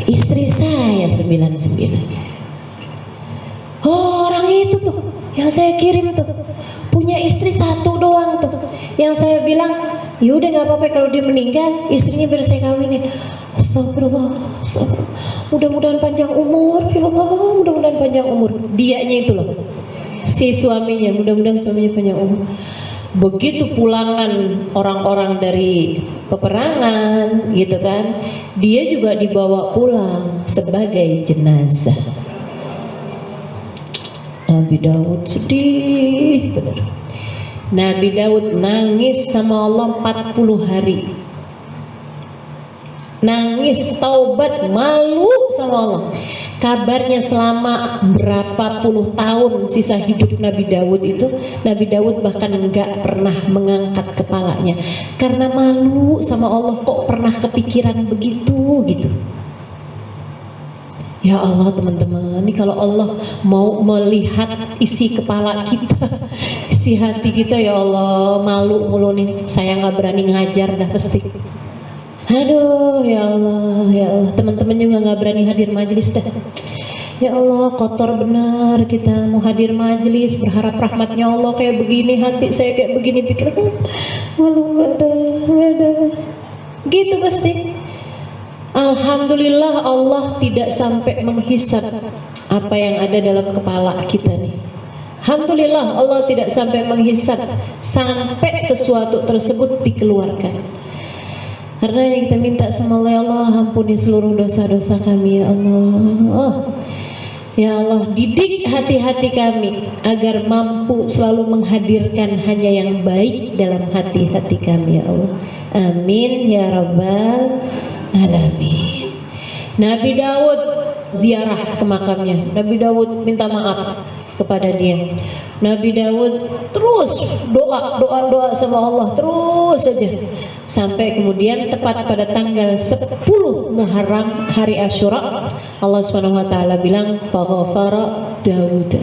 Istri saya 99. Oh, orang itu tuh yang saya kirim tuh punya istri 1 doang tuh. Yang saya bilang, yaudah nggak apa-apa kalau dia meninggal, istrinya biar saya kawinin. Astagfirullah, astagfirullah. Mudah-mudahan panjang umur, ya Allah, mudah-mudahan panjang umur. Dianya itu loh, si suaminya, mudah-mudahan suaminya panjang umur. Begitu pulangan orang-orang dari peperangan gitu kan, dia juga dibawa pulang sebagai jenazah. Nabi Daud sedih benar. Nabi Daud nangis sama Allah 40 hari. Nangis, taubat, malu sama Allah. Kabarnya selama berapa puluh tahun sisa hidup Nabi Daud itu, Nabi Daud bahkan enggak pernah mengangkat kepalanya karena malu sama Allah. Kok pernah kepikiran begitu gitu. Ya Allah teman-teman, ini kalau Allah mau melihat isi kepala kita, isi hati kita, ya Allah, malu mulu nih. Saya nggak berani ngajar dah pasti. Aduh, ya Allah, teman-teman juga nggak berani hadir majelis dah. Ya Allah, kotor benar kita mau hadir majelis, berharap rahmatnya Allah kayak begini, hati saya kayak begini, pikir malu nggak ada, gitu pasti. Alhamdulillah Allah tidak sampai menghisap apa yang ada dalam kepala kita nih. Alhamdulillah Allah tidak sampai menghisap sampai sesuatu tersebut dikeluarkan. Karena yang kita minta sama Allah, ya Allah, ampuni seluruh dosa-dosa kami, ya Allah. Ya Allah, didik hati-hati kami agar mampu selalu menghadirkan hanya yang baik dalam hati-hati kami, ya Allah. Amin ya rabbal alamin. Nabi Daud ziarah ke makamnya. Nabi Daud minta maaf kepada dia. Nabi Daud terus doa sama Allah terus saja sampai kemudian tepat pada tanggal 10 Muharram hari Asyura, Allah Subhanahu wa taala bilang faghfara Daud.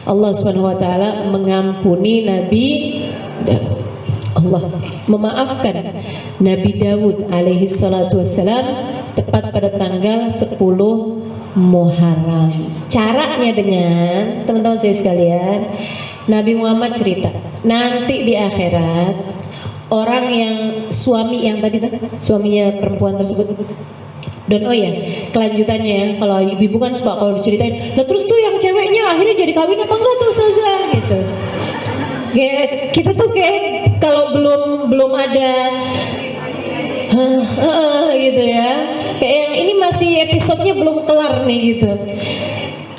Allah Subhanahu wa taala mengampuni Nabi Daud. Allah memaafkan Nabi Daud alaihi salatu wassalam tepat pada tanggal 10 Muharram. Caranya dengan teman-teman saya sekalian, Nabi Muhammad cerita nanti di akhirat orang yang suami yang tadi suaminya perempuan tersebut. Dan oh ya, kelanjutannya ya, kalau ibu kan suka kalau diceritain, nah terus tuh yang ceweknya akhirnya jadi kawin apa enggak tuh Ustazah gitu. Kayak kita tuh kayak kalau belum ada gitu ya, kayak yang ini masih episodenya belum kelar nih gitu.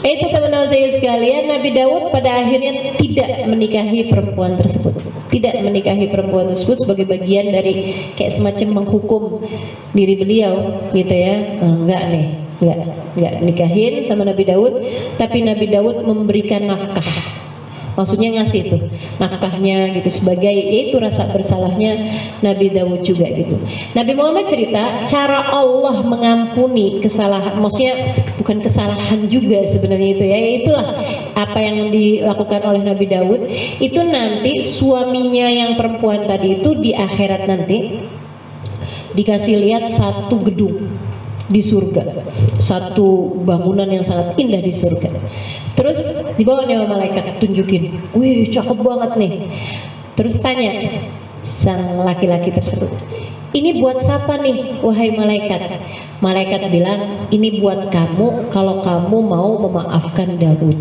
Itu teman-teman saya sekalian, Nabi Daud pada akhirnya tidak menikahi perempuan tersebut. Tidak menikahi perempuan tersebut sebagai bagian dari kayak semacam menghukum diri beliau gitu ya. Enggak nih, enggak nikahin sama Nabi Daud, tapi Nabi Daud memberikan nafkah. Maksudnya ngasih tuh nafkahnya gitu sebagai itu rasa bersalahnya Nabi Daud juga gitu. Nabi Muhammad cerita cara Allah mengampuni kesalahan, maksudnya bukan kesalahan juga sebenarnya itu ya, itulah apa yang dilakukan oleh Nabi Daud itu nanti suaminya yang perempuan tadi itu di akhirat nanti dikasih lihat satu gedung di surga, satu bangunan yang sangat indah di surga. Terus dibawa nih malaikat, tunjukin, wih cakep banget nih. Terus tanya sang laki-laki tersebut, ini buat siapa nih wahai malaikat? Malaikat bilang, ini buat kamu kalau kamu mau memaafkan Daud.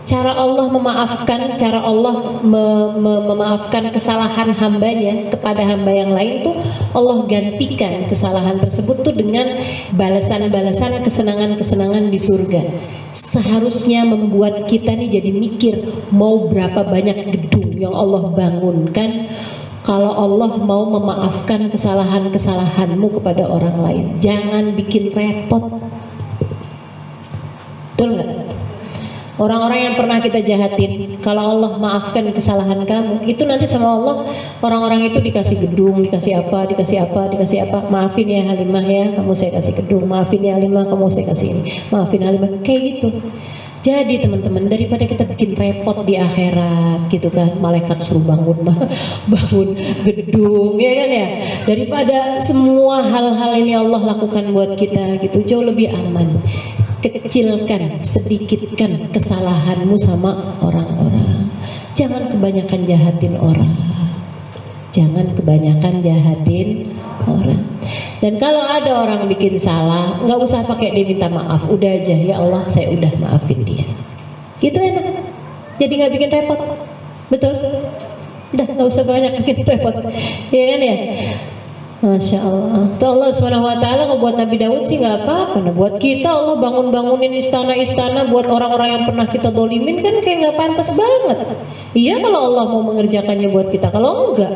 Cara Allah memaafkan, cara Allah memaafkan kesalahan hambanya kepada hamba yang lain tuh Allah gantikan kesalahan tersebut tuh dengan balasan-balasan kesenangan-kesenangan di surga. Seharusnya membuat kita nih jadi mikir mau berapa banyak gedung yang Allah bangunkan kalau Allah mau memaafkan kesalahan-kesalahanmu kepada orang lain. Jangan bikin repot. Betul nggak? Orang-orang yang pernah kita jahatin, kalau Allah maafkan kesalahan kamu, itu nanti sama Allah orang-orang itu dikasih gedung, dikasih apa, maafin ya Halimah ya, kamu saya kasih gedung, maafin ya Halimah, kamu saya kasih ini, maafin Halimah, kayak gitu. Jadi teman-teman, daripada kita bikin repot di akhirat gitu kan, malaikat suruh bangun gedung ya kan ya, daripada semua hal-hal ini Allah lakukan buat kita gitu, jauh lebih aman. Kecilkan, sedikitkan kesalahanmu sama orang-orang. Jangan kebanyakan jahatin orang. Jangan kebanyakan jahatin orang. Dan kalau ada orang bikin salah, nggak usah pakai dia minta maaf, udah aja, ya Allah saya udah maafin dia. Gitu enak. Jadi nggak bikin repot, betul? Udah nggak usah banyak bikin repot, ya kan ya? Masya Allah. Tuh Allah Subhanahu Wa Taala ngebuat Nabi Daud sih nggak apa-apa. Nah, buat kita Allah bangunin istana-istana buat orang-orang yang pernah kita dolimin kan kayak nggak pantas banget. Iya kalau Allah mau mengerjakannya buat kita, kalau enggak,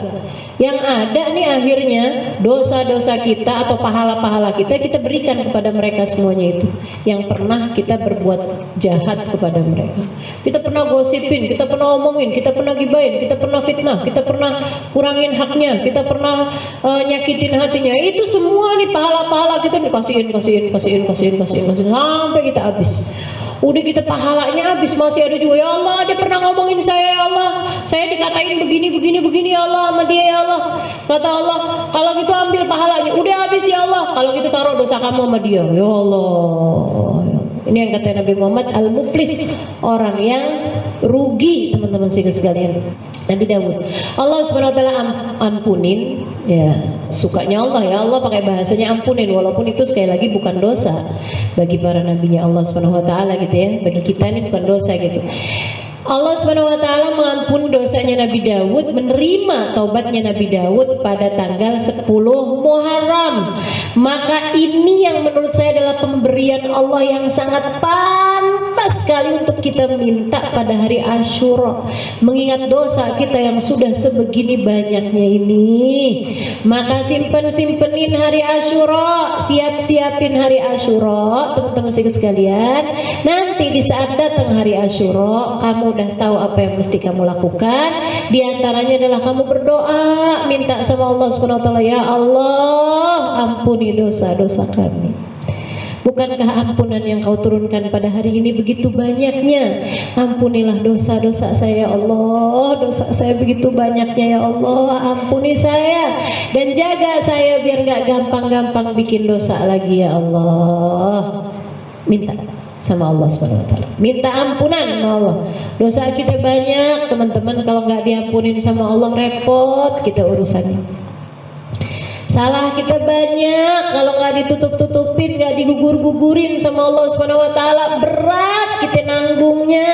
yang ada nih akhirnya dosa-dosa kita atau pahala-pahala kita berikan kepada mereka semuanya itu yang pernah kita berbuat jahat kepada mereka. Kita pernah gosipin, kita pernah omongin, kita pernah gibahin, kita pernah fitnah, kita pernah kurangin haknya, kita pernah nyakitin hatinya. Itu semua nih pahala-pahala kita dikasihin sampai kita habis. Udah kita pahalanya habis, masih ada juga, ya Allah dia pernah ngomongin saya, ya Allah saya dikatain begini ya Allah sama dia, ya Allah. Kata Allah, kalau gitu ambil pahalanya, udah habis ya Allah, kalau gitu taruh dosa kamu sama dia, ya Allah. Ini yang kata Nabi Muhammad, al-muflis, orang yang rugi, teman-teman sekalian. Nabi Daud, Allah Subhanahu Wa Taala ampunin, ya sukanya Allah, ya Allah pakai bahasanya ampunin, walaupun itu sekali lagi bukan dosa bagi para nabinya Allah Subhanahu Wa Taala gitu ya, bagi kita ini bukan dosa gitu. Allah Subhanahu Wa Taala mengampuni dosanya Nabi Daud, menerima taubatnya Nabi Daud pada tanggal 10 Muharram. Maka ini yang menurut saya adalah pemberian Allah yang sangat pantas sekali untuk kita minta pada hari Asyura, mengingat dosa kita yang sudah sebegini banyaknya ini. Maka simpenin hari Asyura, siapin hari Asyura, teman-teman sekalian. Nanti di saat datang hari Asyura, kamu udah tahu apa yang mesti kamu lakukan. Di antaranya adalah kamu berdoa, minta sama Allah Subhanahu Wa Taala, ya Allah ampuni dosa-dosa kami. Bukankah ampunan yang kau turunkan pada hari ini begitu banyaknya? Ampunilah dosa-dosa saya, ya Allah. Dosa saya begitu banyaknya, ya Allah. Ampuni saya dan jaga saya biar gak gampang-gampang bikin dosa lagi, ya Allah. Minta sama Allah Subhanahu Wa Taala, minta ampunan sama Allah. Dosa kita banyak, teman-teman. Kalau nggak diampunin sama Allah, repot kita urusannya. Salah kita banyak, kalau nggak ditutup-tutupin, nggak digugur-gugurin sama Allah Subhanahu Wa Taala, berat kita nanggungnya.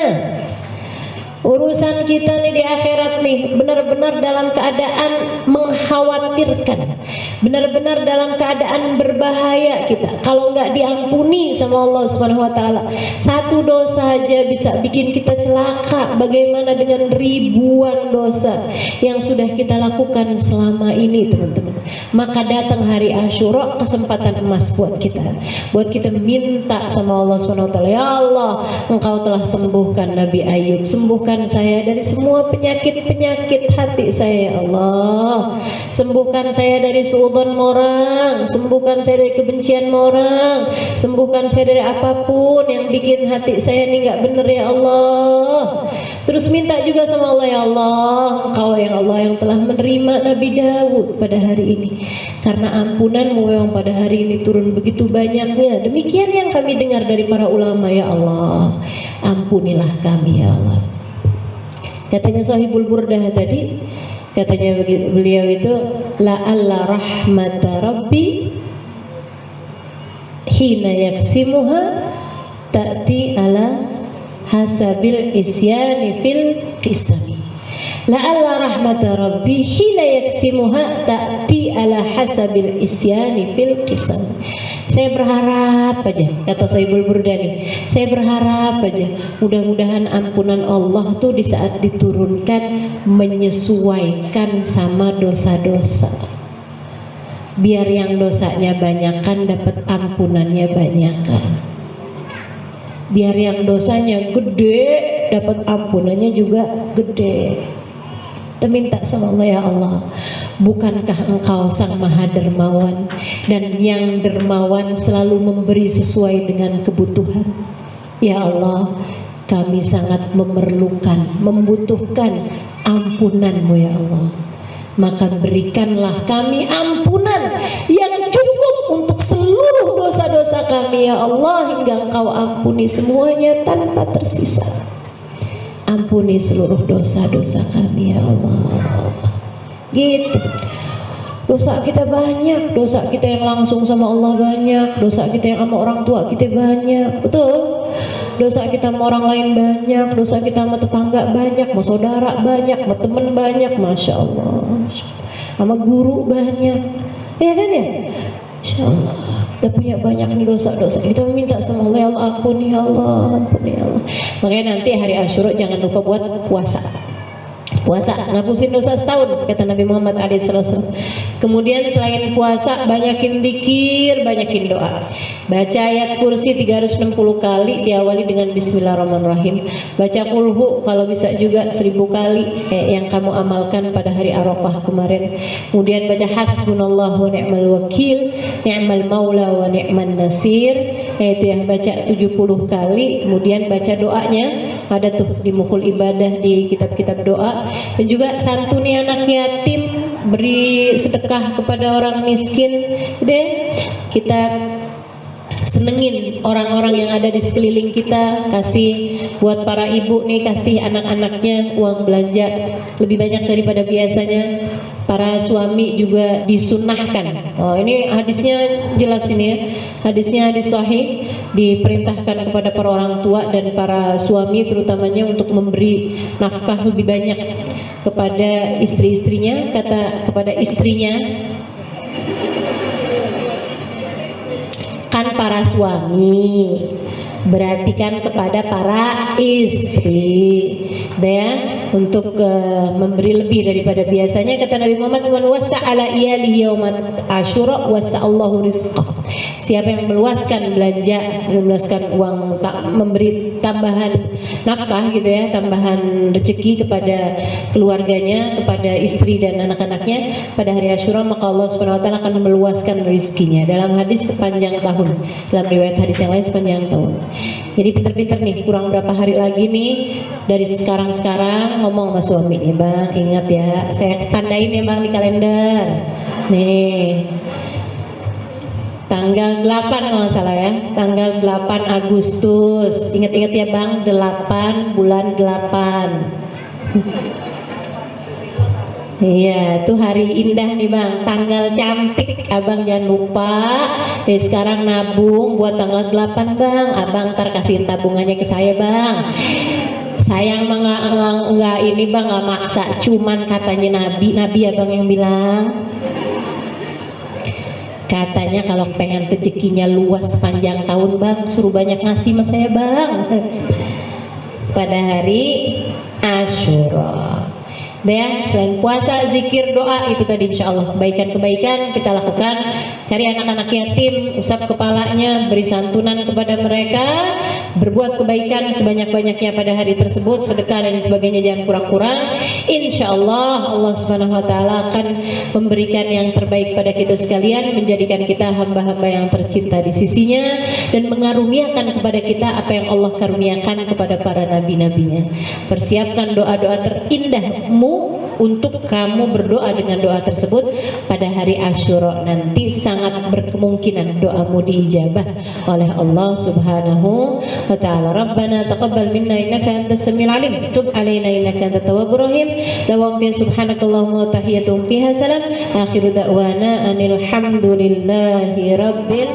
Urusan kita nih di akhirat nih benar-benar dalam keadaan mengkhawatirkan, benar-benar dalam keadaan berbahaya kita kalau nggak diampuni sama Allah Subhanahu Wa Taala. Satu dosa aja bisa bikin kita celaka, bagaimana dengan ribuan dosa yang sudah kita lakukan selama ini, teman-teman. Maka datang hari Asyura, kesempatan emas buat kita minta sama Allah Subhanahu Wa Taala, ya Allah Engkau telah sembuhkan Nabi Ayub, sembuhkan saya dari semua penyakit hati saya, ya Allah. Sembuhkan saya dari suudzon orang, sembuhkan saya dari kebencian orang, sembuhkan saya dari apapun yang bikin hati saya ini nggak bener, ya Allah. Terus minta juga sama Allah, ya Allah Engkau yang Allah yang telah menerima Nabi Daud pada hari ini, karena ampunanmu yang pada hari ini turun begitu banyaknya. Demikian yang kami dengar dari para ulama, ya Allah ampunilah kami, ya Allah. Katanya Sahibul Burdah tadi, katanya beliau itu, la'alla rahmata rabbi hina yaksimuha ta'ti ala hasabil isyani fil qisami. La'alla rahmata rabbi hina yaksimuha ta'ti ala hasabil isyani fil qisami. Saya berharap aja, kata Sahibul Burdah nih, saya berharap aja mudah-mudahan ampunan Allah tuh di saat diturunkan menyesuaikan sama dosa-dosa. Biar yang dosanya banyakan dapat ampunannya banyakan. Biar yang dosanya gede dapat ampunannya juga gede. Kita minta sama Allah, ya Allah, bukankah Engkau sang maha dermawan, dan yang dermawan selalu memberi sesuai dengan kebutuhan. Ya Allah, kami sangat membutuhkan ampunan-Mu, ya Allah. Maka berikanlah kami ampunan yang cukup untuk seluruh dosa-dosa kami, ya Allah, hingga Engkau ampuni semuanya tanpa tersisa. Ampuni seluruh dosa-dosa kami, ya Allah. Gitu. Dosa kita banyak, dosa kita yang langsung sama Allah banyak, dosa kita yang sama orang tua kita banyak, betul? Dosa kita sama orang lain banyak, dosa kita sama tetangga banyak, sama saudara banyak, sama teman banyak, Masya Allah. Sama guru banyak, ya kan ya? Insya Allah kita punya banyak nih dosa-dosa. Kita meminta sama Allah, ya Allah ampuni ya Allah, ampuni ya Allah. Makanya nanti hari Asyura jangan lupa buat puasa. Puasa ngapusin dosa setahun, kata Nabi Muhammad SAW. Kemudian selain puasa, banyakin zikir, banyakin doa. Baca ayat kursi 360 kali, diawali dengan Bismillahirrahmanirrahim. Baca kulhu kalau bisa juga 1000 kali, kayak yang kamu amalkan pada hari Arafah kemarin. Kemudian baca hasbunallahu wa ni'mal wakil, ni'mal maula wa ni'man nasir, yaitu ya baca 70 kali. Kemudian baca doanya, ada tuh di Mukhul Ibadah, di kitab-kitab doa. Dan juga santuni anak yatim, beri sedekah kepada orang miskin. Deh, kita senengin orang-orang yang ada di sekeliling kita, kasih buat para ibu nih, kasih anak-anaknya uang belanja lebih banyak daripada biasanya. Para suami juga disunahkan. Oh, ini hadisnya jelas ini ya. Hadisnya hadis sahih, diperintahkan kepada para orang tua dan para suami terutamanya untuk memberi nafkah lebih banyak kepada istri-istrinya. Kata kepada istrinya, kan para suami, berarti kan kepada para istri, ya, untuk memberi lebih daripada biasanya. Kata Nabi Muhammad, "Man wasa'ala iyalihi yaumat Asyura wasa'allahu rizqah." Siapa yang meluaskan belanja, meluaskan uang, memberi tambahan nafkah gitu ya, tambahan rezeki kepada keluarganya, kepada istri dan anak-anaknya pada hari Asyura, maka Allah Subhanahu wa taala akan meluaskan rezekinya. Dalam hadis sepanjang tahun, dalam riwayat hadis yang lain sepanjang tahun. Jadi pinter-pinter nih, kurang berapa hari lagi nih dari sekarang ngomong sama suaminya, "Bang, ingat ya, saya tandain ya Bang di kalender nih, tanggal 8 kalau nggak salah ya, tanggal 8 Agustus, ingat-ingat ya Bang, 8 bulan 8." Iya, tuh hari indah nih Bang, tanggal cantik, Abang jangan lupa dari sekarang nabung buat tanggal 8 Bang. Abang ntar kasihin tabungannya ke saya Bang. Sayang mah nggak ini Bang, nggak maksa, cuman katanya Nabi Abang yang bilang, katanya kalau pengen rezekinya luas panjang tahun Bang, suruh banyak ngasih sama saya Bang pada hari Asyura. Ya, selain puasa, zikir, doa, itu tadi insya Allah kebaikan-kebaikan kita lakukan. Cari anak-anak yatim, usap kepalanya, beri santunan kepada mereka, berbuat kebaikan sebanyak-banyaknya pada hari tersebut, sedekah dan sebagainya, jangan kurang-kurang. Insya Allah Allah Subhanahu Wa Taala akan memberikan yang terbaik pada kita sekalian, menjadikan kita hamba-hamba yang tercinta di sisinya, dan mengaruniakan kepada kita apa yang Allah karuniakan kepada para nabi-nabinya. Persiapkan doa-doa terindahmu untuk kamu berdoa dengan doa tersebut pada hari Asyura nanti. Sangat berkemungkinan doamu diijabah oleh Allah Subhanahu wa taala. Rabbana taqabbal minna innaka antas samiul alim, tub alaina innaka antat tawwabur rahim. Dawam fi subhanakallahumma wa tahiyyatuhum fiha salam. Akhiru da'wana anil hamdulillahi rabbil